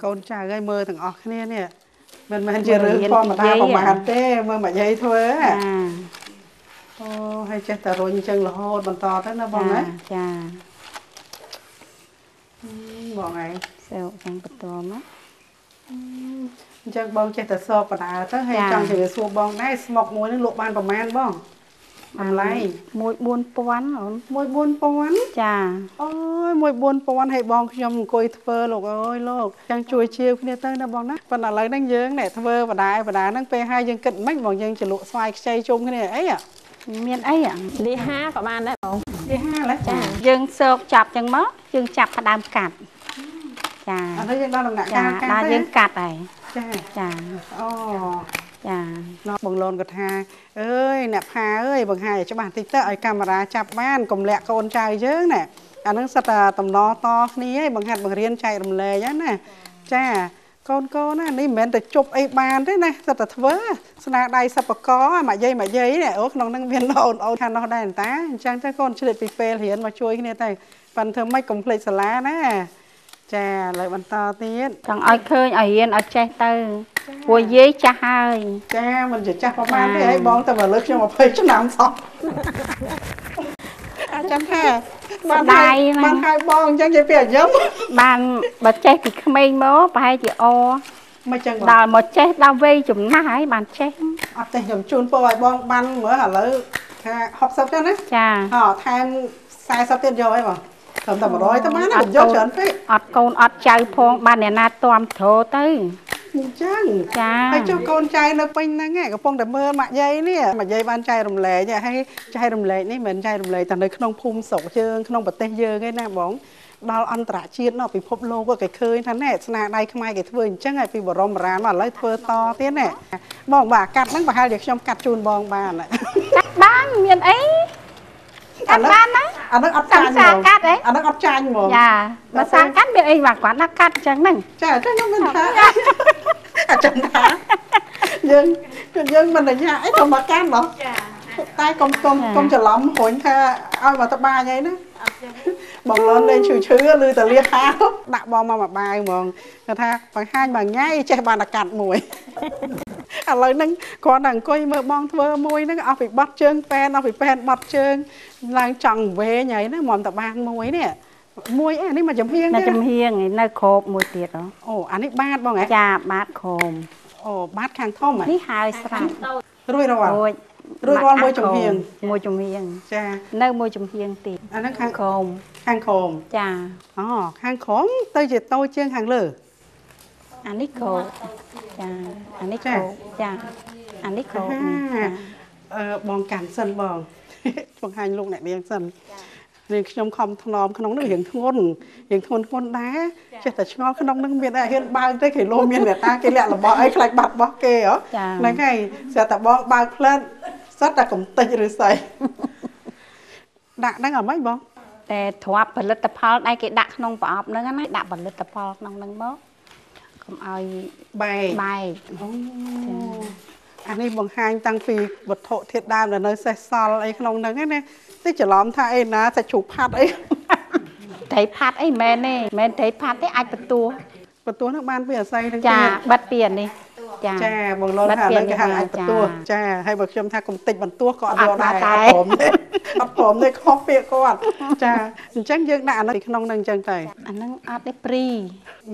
កូនចៅឲ្យមើលទាំងអស់គ្នានេះមិនមែនជារឿងធម្មតាប្រហែលទេមើលមកយាយធ្វើអូហើយចេះតែរុញអញ្ចឹងរហូតបន្តទៅណាបងណាចាបងឯងសើអញ្ចឹងបន្តមកអញ្ចឹងបងចេះតែសោកបដាទៅហើយចង់ជម្រាបសួរបងដែរស្មុកមួយនឹងលក់បានប្រហែលបងតម្លៃ14000អូន14000ចាអូយ14000ហើយបងខ្ញុំអង្គុយធ្វើលោកអើយលោកចឹងជួយជាវគ្នាទៅណាបងណាប៉ុន្តែឥឡូវហ្នឹងយើងអ្នកធ្វើបដាហ្នឹងពេលហើយយើងគិតមិនបងយើងចលក់ស្វាយខ្ចីជុំគ្នាអី miền ấy ạ Lý ha có bạn đấy không? Đi ha lấy cha dương sơ chập chẳng mất dương chập phải đam cạt cha nó dương đo làm nặng cha đa dương cạt này cha cha nó bằng lon gật hà ơi nạp hà ơi bằng hà cho bạn tích tợ camera chập ban cùng lẹ con trai chứ nè anh nó sạch tầm nó to ní ấy bằng hạt bằng riêng chạy đầm lề chứ nè cha con á ní mình phải chụp ấy bàn thế này rất là thưa sna đây sắp có mà dây này ước nó đang viên ồn than nó đây tá trang thế con chưa bị phê hiển mà chui cái này tay phần thơm mấy cùng plei lá nè cha lại bàn to tiếng chẳng ai khơi ở yên ở che tư của dế cha hơi cha mình chỉ chaประมาณthế ấy bong ta vào lớp cho mà phê chút nào xong chẳng ha ban hai bong chẳng chỉ phải giống ban bật che thì không mấy mớ phải chỉ o mà chẳng đào một che đào vây chùm nái bàn che ở đây chùm chun po ai bong ban mới hả lỡ học sắp thế đấy cha họ tham sai sắp tiền rồi mà tầm tầm rồi tao má nó cũng dốt chấn phết ọt con ọt chơi phong ban này na toam thô tới chăng hay cho con trai nó pin nó nghe cái phong đầm mơ mà dây nè mà dây ban trai đồng lệ vậy hay trai đồng lệ ní mình trai đồng lệ tận đây không phun sổ chơi không bật tay dơ cái nào bóng đào ăn trả chiết nó bị phốp lô của cái khơi thằng này sna đây không ai cái thưa chắc ngày bị bỏ rôm rán mà lấy thưa to tiếng này bong bà cắt nó bà hai được trong cắt chun bong bà này cắt bán miền ấy cắt bán đấy anh nó ấp chanh cắt đấy anh nó ấp chanh mà dạ mà sang cắt miền ấy mà quán nó cắt chẳng nè chả chắc nó mình thả chẳng thả dân mình là nhà ấy không mà cắt mà tay công chờ lắm hồn tha ai mà ta ba vậy đó bằng lên đây chữ lư tờ lia háo đặt bom mà bài mòn người ta bằng hai bằng nhái che bàn là cạn mùi à lời nâng có đằng coi mơ bong thơ môi nó ao bị bắt chân pen ao bị pen bắt chân lang chồng về nhảy nó mòn tập ban môi nè môi anh ấy mà chấm hiên là chấm hiên nơi khộp môi tiệt đó ồ anh ấy bát bao ngày cha bát khom ồ bát khang thom à ní hai sẵn rồi đâu à rồi con môi chấm hiên cha nơi môi chấm hiên tiệt anh ấy khang khom cha khang khom tôi chỉ tôi chơi hàng lử anh ấy khô cha anh ấy khô cha anh ấy khô bong cản sân bong bong hai lúc này đi ăn sân nên trong không thòng không nó hiện thôn đá chỉ là cho không nó miền này hiện bao tới cái lô miền để ta cái lẹ là bỏ ấy lại bạt bỏ kê đó này ngày sẽ tập bỏ bao lên rất là cũng tây rồi say đang ở mấy bong แต่ทว่าผลิตภัณฑ์ได้กี่ดักนองปอบนั่นนะดักผลิตภัณฑ์นองนั่งบ่ก็เอาใบ อันนี้บางห้างตั้งปีวัตถุเทียดดามแล้วเนยใส่ซอลไอ้ขนมนั่งนี่ที่จะล้อมท่าไอ้นะใส่ฉุกพัดไอ้ไถพัดไอ้แม่นี่แม่ไถพัดไอ้อัดประตูทั้งบ้านเปลี่ยนใส่ทั้ง จ้าบัดเปลี่ยนนี่จ้า บางรถหาเรื่องกระหังอัดประตูจ้าให้บักชมท่ากลมติดบันตัวก่อนรอได้อัดผมในคอเปียกก่อนจ้าจังยังด่านะขนมนั่งจังใจอันนั้นอัดได้ปรี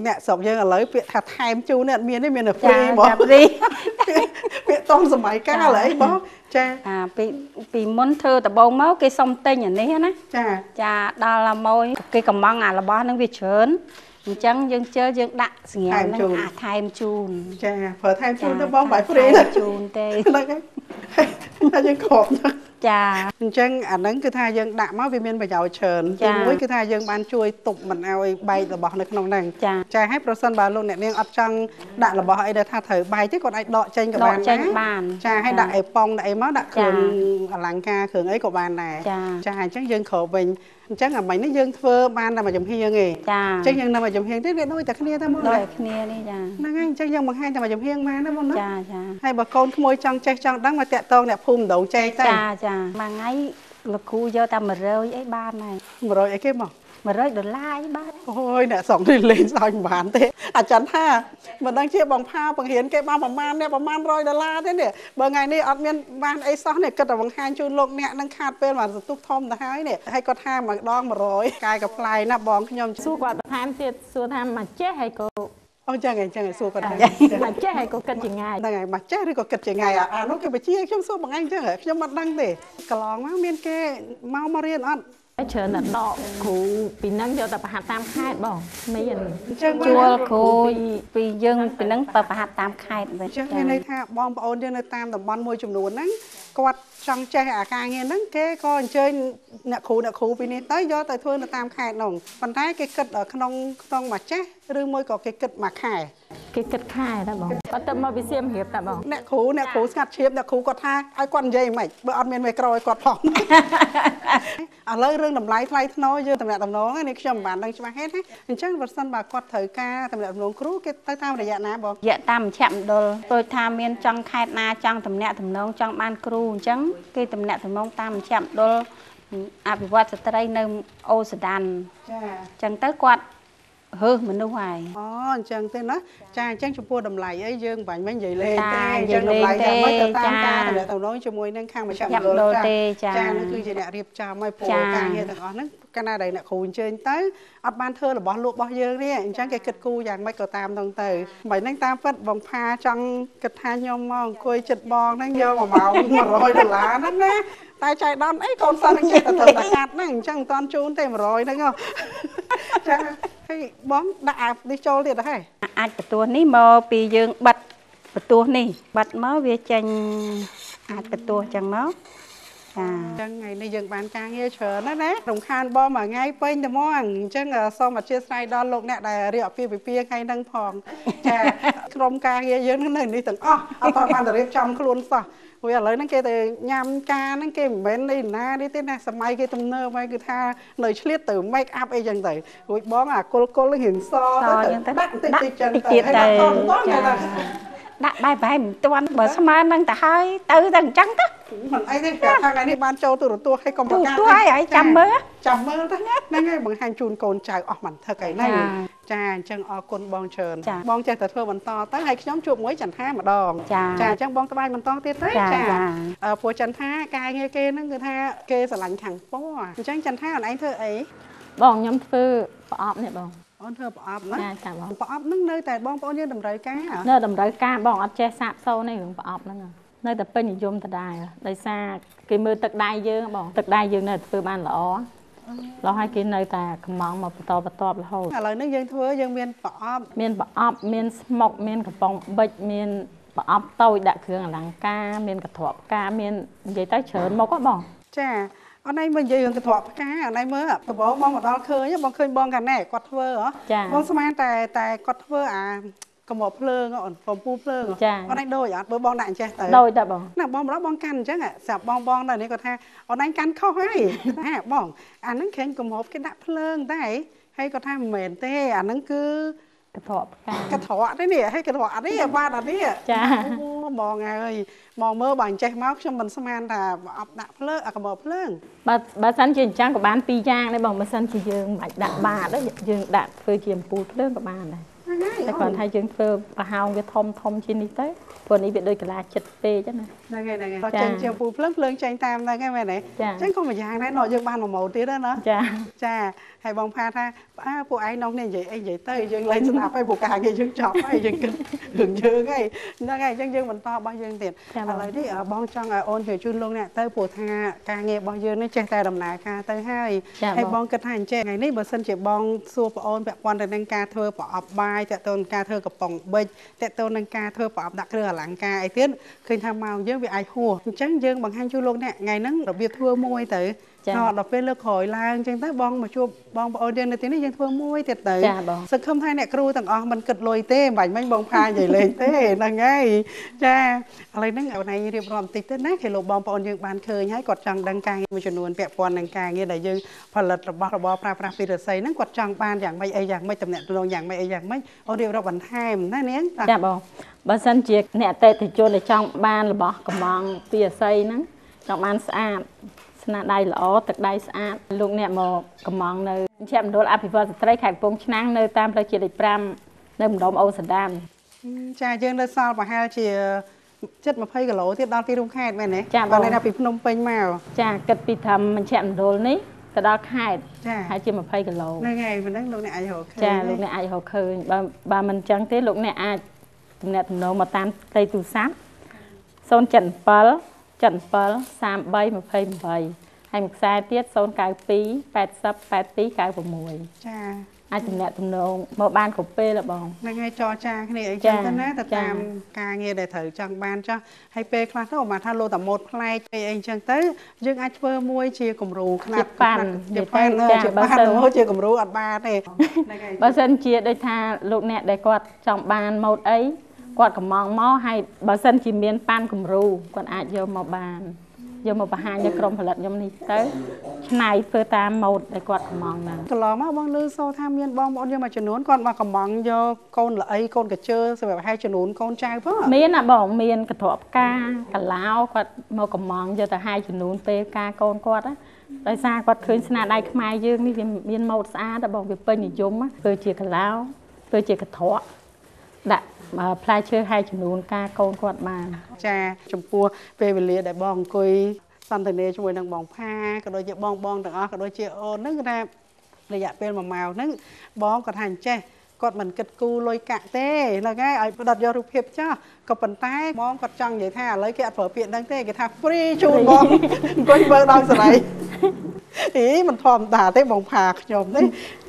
เนี่ยสอบยังอะไรเปียกถัดไทม์จูเนี่ยเมียได้เมียเนี่ยฟรีบ่ปรีเปียกต้องสมัยก้าเลยบ่จ้าปีมุนเธอแต่บงเมาcái sông tâyอย่างนี้นะจ้าดาละมอยcái cầm băng à là bao năng việt chớn chẳng dân chơi dân đặt nghe nó time chunจ้าเผื่อ time chun จะบ้องใบฟรีเลย chun tê ถ้ายังขอบนะ จ้าจังอันนั้นคือทายังด่ามาวิเมียนประโยชน์เชิญจริงมุ้ยคือทายังบ้านช่วยตุกมันเอาใบระบอกในขนมนั่งจ้าให้ประสันบาลงเนี่ยเนี่ยอัดจังด่าระบอกไอ้เดท่าเถอใบที่ก่อนไอ้ดอกเจนกับบ้านนะจ้าให้ด่าไอ้ปองด่าไอ้ม้าด่าเขื่อนหลังคาเขื่อนไอ้กับบ้านnàyจ้าจังยังขอเป็นจังอ่ะมันนี่ยังเฟอร์บ้านน่ะมาจำเฮียงไงจังยังน่ะมาจำเฮียงที่เรียนด้วยแต่ขณีทั้งหมดเลยขณีนี่จ้านั่งไงจังยังบางให้แต่มาจำเฮียงมานะบนนะจ้าจ้าให้บางคนขโมยจังใจจังดังมาแตะตองเนี่ยภูมิโด่งใจใต้จ้ามาไงลูกครูเยอะแต่มาเรื่อยไอ้บ้านnàyมาเรื่อยไอ้เก็บมั้งมาเรื่อยเดินไล่บ้านโอ้ยเนี่ยสองที่เล่นซอยบ้านเต้อาจารย์ท่ามันดังเชี่ยบางผ้าบางเห็นแกบ้านประมาณ$100เนี่ยบางไงนี่อัดเมียนบ้านไอ้ซอเนี่ยก็แต่บางห้างจูนโลกเนี่ยนั่งขาดเป็นว่าตุกทอมแต่หายเนี่ยให้ก็ท่ามาดองมา100กายกับปลายนับบองขยมสู้กว่าทำเสียสู้ทำมาเจ๊ให้กูจังไงสู้กันมาเจ๊ให้กูกันยังไงดังไงมาเจ๊หรือก็กัดยังไงน้องแกไปเชี่ยช่วงสู้บางไงจังเหรอช่วงมัดดังเต้กลองมั้งเมียนแกเมาเรียนอันเชิญน่ะดอกครูปีนั่งเดียวแต่ประหัตตามค่ายบอกไม่ยันชัวร์ครูปียังปีนั่งประหัตตามค่ายเลยจังในท่าบอมปอนยังในตามแต่บอลมวยจุ่มหนุนนั่ง គាត់ចង់ចេះអាការងារហ្នឹងគេក៏អញ្ជើញអ្នកគ្រូពីនេះទៅយកទៅធ្វើនៅតាមខេត្តហ្នឹងប៉ុន្តែគេគិតក្នុងមួយចេះឬមួយក៏គេគិតមួយខែគេគិតខែតាបងគាត់ទៅមកវិសៀមរៀបតាបងអ្នកគ្រូស្ងាត់ជ្រាបអ្នកគ្រូគាត់ថាឲ្យគាត់និយាយមិនបើអត់មានមេក្រូឲ្យគាត់ផងឥឡូវរឿងតម្លៃថ្លៃថ្នូរយើងតំណាក់តំណងនេះខ្ញុំមិនបានដឹងច្បាស់ហេតុទេអញ្ចឹងបើសិនបើគាត់ត្រូវការតំណាក់តំណងគ្រូគេទៅតាមរយៈណាបងរយៈតាមមជ្ឈមណ្ឌលព្រោះថាមានចង់ខេត្តណាចង់តំណាក់តំណងចង់បានគ្រូអញ្ចឹងគេតំណាក់តំណងតាមមជ្ឈមណ្ឌលអភិវឌ្ឍស្ត្រីនៅអូសដានចាអញ្ចឹងទៅគាត់រើសមនុស្សហើយអញ្ចឹងទេណាចាអញ្ចឹងចំពោះតម្លៃអីយើងបាញ់មិននិយាយលេងទេអញ្ចឹងតម្លៃយ៉ាងម៉េចទៅតាមការតំណែងជាមួយនឹងខាងមជ្ឈមណ្ឌលចានោះគឺជាអ្នករៀបចំឲ្យពលការងារទាំងអស់ហ្នឹងកាលណាដែលអ្នកគ្រូអញ្ជើញទៅអត់បានធ្វើរបស់លោករបស់យើងទេអញ្ចឹងគេគិតគូរយ៉ាងម៉េចក៏តាមហ្នឹងទៅមិនហ្នឹងតាមពិតបងផាចង់គិតថាខ្ញុំមកអង្គុយចិត្តបងហ្នឹងយក1ម៉ោង$100ហ្នឹងណាតែចៃដន្យអីកូនសិស្សនឹងចេះតែធ្វើតែកាត់ហ្នឹងអញ្ចឹងមិនតាន់ជូនទេ100ហ្នឹងចាហើយបងដាក់អានេះចូលទៀតហ៎អាចបន្ទោះនេះមកពីយើងបិទបន្ទោះនេះបិទមកវាចេញអាចបន្ទោះអញ្ចឹងមកអញ្ចឹងថ្ងៃនេះយើងបានការងារច្រើនណារំខានបងមួយថ្ងៃពេញតែហ្មងអញ្ចឹងសូមអធិស្ឋានដល់លោកអ្នកដែលរៀបអាពាហ៍ពិពាហ៍ថ្ងៃហ្នឹងផងចាក្រុមការងារយើងនៅនេះទាំងអស់អត់បានរៀបចំខ្លួនសោះព្រោះឥឡូវហ្នឹងគេទៅញ៉ាំការហ្នឹងគេមិនមែននេះណានេះទេណាសម័យគេទំនើបហើយគឺថានៅឆ្លៀតទៅ make up អីចឹងទៅរួចបងអាគុលរៀងសទៅដាក់តិចចឹងទៅដាក់បែបមិនទាន់បើស្មើនឹងទៅហើយទៅអញ្ចឹងទៅមិនអីទេតែថ្ងៃនេះបានចូលទូរទស្សន៍ឲ្យកុំប្រកាសហើយចាំមើលទៅហ្នឹងហើយបង្ហាញជូនកូនចៅអស់មិនថឹកឯណាចាអញ្ចឹងអរគុណបងច្រើនបងចេះតែធ្វើបន្តទៅហើយខ្ញុំជួបមួយចន្ទថាម្ដងចាអញ្ចឹងបងត្បាញបន្តទៀតទេចាព្រោះចន្ទថាការងារគេហ្នឹងគឺថាគេស្រឡាញ់ខាងពណ៌អញ្ចឹងចន្ទថាអូនឯងធ្វើអីបងខ្ញុំធ្វើប្រអប់នេះបងអូនធ្វើប្រអប់ណាចាបងប្រអប់ហ្នឹងនៅតែបងប្អូនយើងតម្រូវការនៅតម្រូវការបងអត់ចេះសាកសូនទេរឿងប្រអប់ហ្នឹងនៅតែពេញនិយមដដែលដោយសារគេមើលទឹកដៃយើងបងទឹកដៃយើងនៅធ្វើបានល្អរហូតគេនៅតែកំងមកបន្តរហូតឥឡូវនេះយើងធ្វើយើងមានប្រអប់មានស្មុកមានកំប៉ុងប៊ិចមានប្រអប់តូចដាក់គ្រឿងអលង្ការមានកន្ត្រកផ្កាមាននិយាយទៅច្រើនមកហ៎បងចាអូនឯងមើលនិយាយរឿងកន្ត្រកផ្កាអូនឯងមើលដំបូងបងមកដល់ឃើញបងឃើញបងកាណែគាត់ធ្វើហ៎បងស្មានតែគាត់ធ្វើអាកំបោភ្លើងអូនកំពូភ្លើងអូនឯងដូចអត់បើបងដាក់អញ្ចេះទៅដូចតែបងណាបងម្ដងបងកាន់អញ្ចឹងស្រាប់បងនៅនេះគាត់ថាអូនឯងកាន់ខុសហើយណាបងអាហ្នឹងក្រែងកំបោគេដាក់ភ្លើងតែហើយគាត់ថាមិនមែនទេអាហ្នឹងគឺកន្ត្រកផ្កាកន្ត្រកទេនេះហើយកន្ត្រកអត់នេះបានអត់នេះចាបងហើយមកមើលបើអញ្ចេះមកខ្ញុំមិនស្មានថាអប់ដាក់ភ្លើងអាកំបោភ្លើងបើសិនជាអញ្ចឹងក៏បាន2យ៉ាងដែរបងបើសិនជាយើងមិនដាក់បាតយើងដាក់ធ្វើជាអំពូលភ្លើងក៏បានដែរតែគាត់ថាយើងធ្វើប្រហោងវាធំជាងនេះទៅព្រោះនេះវាដូចកន្លះចិត្តពេកណាហ្នឹងហើយគាត់ចេញជាអំពូលភ្លើងចេញតាមហ្នឹងហ្នឹងមែនទេអញ្ចឹងក៏មួយយ៉ាងដែរណោះយើងបាន1ម៉ូតទៀតណាចាហើយបងផាថាពួកឯងនោះនេះនិយាយអីនិយាយទៅយើងលែងស្ដាប់ហើយពួកការងារយើងចប់ហើយយើងគិតរឿងយើងហើយហ្នឹងហើយអញ្ចឹងយើងបន្តរបស់យើងទៀតឥឡូវនេះបងចង់ឲ្យអូនជួយជូនលោកអ្នកទៅព្រោះថាការងាររបស់យើងនេះចេះតែដំណើរការទៅហើយបងគិតថាអញ្ចឹងថ្ងៃនេះបើសិនជាបងសួរបងអូនពាក់ព័ន្ធទៅនឹងការធ្វើប្រអប់បាយតើតើការធ្វើកំប៉ុងប៊ិចតើតើនឹងការធ្វើប្រអប់ដាក់គ្រឿងអលង្ការអីទៀតឃើញថាមកយើងវាអាចហួសអញ្ចឹងយើងបង្ហាញជូនលោកអ្នកថ្ងៃហ្នឹងរបៀបធ្វើមួយទៅដល់ពេលលើកក្រោយឡើងអញ្ចឹងទៅបងមកជួបបងប្អូនយើងនៅទីនេះយើងធ្វើមួយទៀតទៅសង្ឃឹមថាអ្នកគ្រូទាំងអស់មិនគិតលុយទេមិនបាញ់មិញបងផានិយាយលេងទេហ្នឹងហើយចាឥឡូវហ្នឹងអូនឯងរៀបរាប់បន្តិចទៅណាគេលោកបងប្អូនយើងបានឃើញហើយគាត់ចង់ដឹងការងារមួយចំនួនពាក់ព័ន្ធនឹងការងារដែលយើងផលិតរបស់របរប្រើប្រាស់ពីឫស្សីហ្នឹងគាត់ចង់បានយ៉ាងម៉េចអីយ៉ាងម៉េចតំណែងយ៉ាងម៉េចអីយ៉ាងម៉េចអូនរៀបរាប់បន្ថែមណានាងចាបងបើសិនជាអ្នកអតិថិជនដែលចង់បានរបស់កំងពីឫស្សីហ្នឹងចង់បានស្អាតស្នាដៃល្អទឹកដៃស្អាតលោកអ្នកមកកំងនៅមជ្ឈមណ្ឌលអភិវឌ្ឍស្ត្រីខេត្តកំពង់ឆ្នាំងនៅតាមផ្លូវជាតិលេខ5នៅម្ដុំអូសដាមចាយើងនៅសល់ប្រហែលជាជិត20គីឡូទៀតដល់ទីរួមខេត្តមែនទេបាទនៅពីភ្នំពេញមកចាគិតពីថាមជ្ឈមណ្ឌលនេះទៅដល់ខេត្តហើយជា20គីឡូហ្នឹងហើយមិនដឹងលោកអ្នកអាចរកឃើញចាលោកអ្នកអាចរកឃើញបើមិនអញ្ចឹងទេលោកអ្នកអាចទំនាក់ទំនងមកតាមផ្ទៃទូរស័ព្ទ077 77 33 28ហើយមួយខ្សែទៀត092 80 82 96ចា អាចតំណាក់តំណងមកបានគ្រប់ពេលបង ហ្នឹងហើយចរចាគ្នាអីចឹងទៅណាទៅតាមការងារដែលត្រូវចង់បានចោះហើយពេលខ្លះទៅមកថាលោតម៉ូតផ្លែកអីចឹងទៅយើងអាចធ្វើមួយជាគំរូខ្នាតប៉ាន់ជាប៉ាន់ជាគំរូអត់បានទេ បើសិនជាដូចថាលោកអ្នកដែលគាត់ចង់បានម៉ូតអីគាត់កំងមកហើយបើសិនជាមានប៉ាន់គំរូគាត់អាចយកមកបានយកមកបង្ហាញនៅក្រុមផលិតខ្ញុំនេះទៅឆ្នៃធ្វើតាមម៉ូតដែលគាត់កំងហ្នឹងកន្លងមកបងលឺសូថាមានបងប្អូនយើងមួយចំនួនគាត់មកកំងយកកូនល្អីកូនកញ្ជើសម្រាប់ឲ្យចំនួនកូនចៅផងមានណាបងមានកន្ត្រកផ្កាកឡោគាត់មកកំងយកទៅឲ្យចំនួនពេលការកូនគាត់ណាដោយសារគាត់ឃើញស្នាដៃខ្មែរយើងនេះវាមានម៉ូតស្អាតបងវាពេញនិយមធ្វើជាកឡោធ្វើជាកន្ត្រកដាក់ផ្លែឈើឲ្យចំនួនការកូនគាត់បានចាចំពោះពេលវេលាដែលបងអង្គុយសន្ទនាជាមួយនឹងបងផាក៏ដូចជាបងទាំងអស់ក៏ដូចជាអូនហ្នឹងគឺថារយៈពេល1ម៉ោងហ្នឹងបងគាត់ថាអញ្ចេះគាត់មិនគិតគូរលុយកាក់ទេហ្នឹងហើយឲ្យផ្ដិតយករូបភាពចោះក៏ប៉ុន្តែបងគាត់ចង់និយាយថាឥឡូវគេអត់ប្រើពាក្យហ្នឹងទេគេថា free ជូនបងអង្គុយមើលដល់ស្រ័យអីមិនធម្មតាទេបងផាខ្ញុំទេ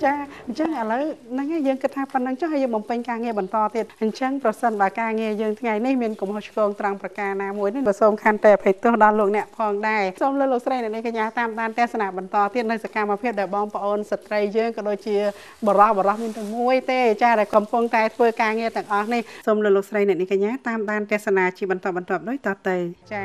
ចាអញ្ចឹងឥឡូវហ្នឹងហើយយើងគិតថាប៉ុណ្ណឹងចុះហើយយើងបំពេញការងារបន្តទៀតអញ្ចឹងប្រសិនបើការងារយើងថ្ងៃនេះមានកំហុសឆ្គងត្រង់ប្រការណាមួយនេះក៏សូមខន្តីអភ័យទោសដល់លោកអ្នកផងដែរសូមលោកស្រីអ្នកនាងកញ្ញាតាមដានទស្សនាបន្តទៀតនៅសកម្មភាពដែលបងប្អូនស្ត្រីយើងក៏ដូចជាបរិះមានតែមួយទេចាដែលកំពុងតែធ្វើការងារទាំងអស់នេះសូមលោកស្រីអ្នកនាងកញ្ញាតាមដានទស្សនាជាបន្តដូចតទៅចា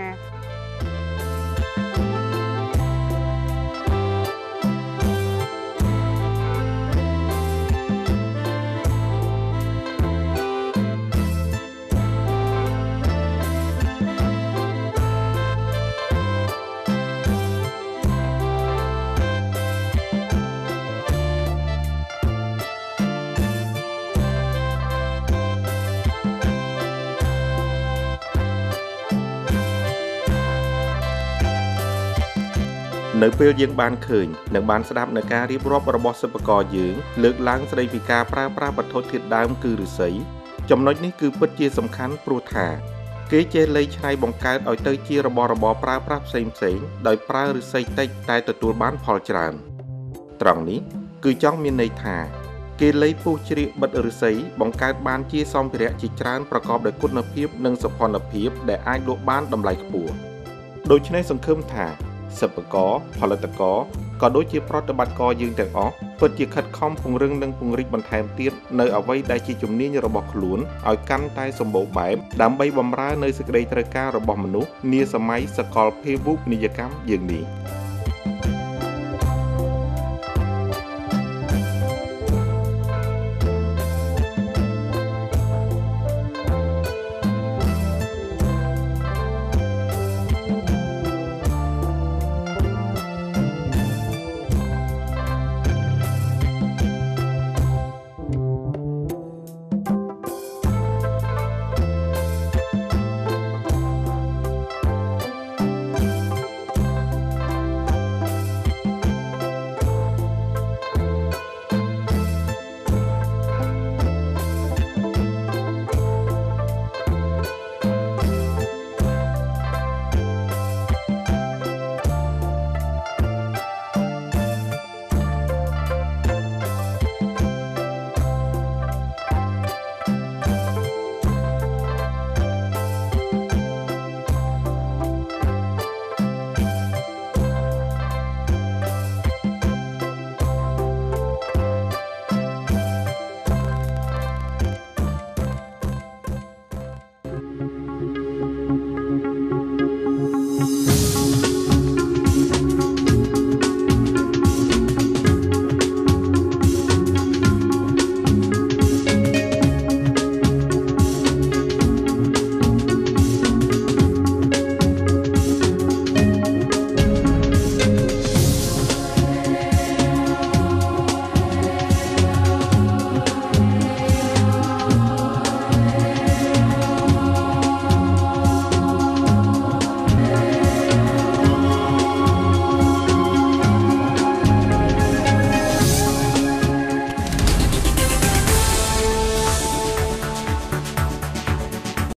នៅពេលយើងបានឃើញនិងបានស្ដាប់នៅការរៀបរាប់របស់សិប្បករយើងលើកឡើងស្ដីពីការប្រើប្រាស់វត្ថុធាតុដើមគឺឫស្សីចំណុចនេះគឺពិតជាសំខាន់ព្រោះថាគេចេះលៃឆ្នៃបង្កើតឲ្យទៅជារបស់របរប្រើប្រាស់ផ្សេងដោយប្រើឫស្សីតិចតែទទួលបានផលច្រើនត្រង់នេះគឺចង់មានន័យថាគេលៃពុះជ្រៀកបិទឫស្សីបង្កើតបានជាសម្ភារៈជាច្រើនប្រកបដោយគុណភាពនិងសោភ័ណភាពដែលអាចលក់បានតម្លៃខ្ពស់ដូច្នេះសង្ឃឹមថាសិប្បករផលិតករក៏ដូចជាប្រតិបត្តិករយើងទាំងអស់ពិតជាខិតខំពង្រឹងនិងពង្រីកបន្ថែមទៀតនៅអ្វីដែលជាជំនាញរបស់ខ្លួនឲ្យកាន់តែសម្បូរបែបដើម្បីបម្រើនៅសេចក្តីត្រូវការរបស់មនុស្សនាសម័យសកលភាវូបនីយកម្មយើងនេះ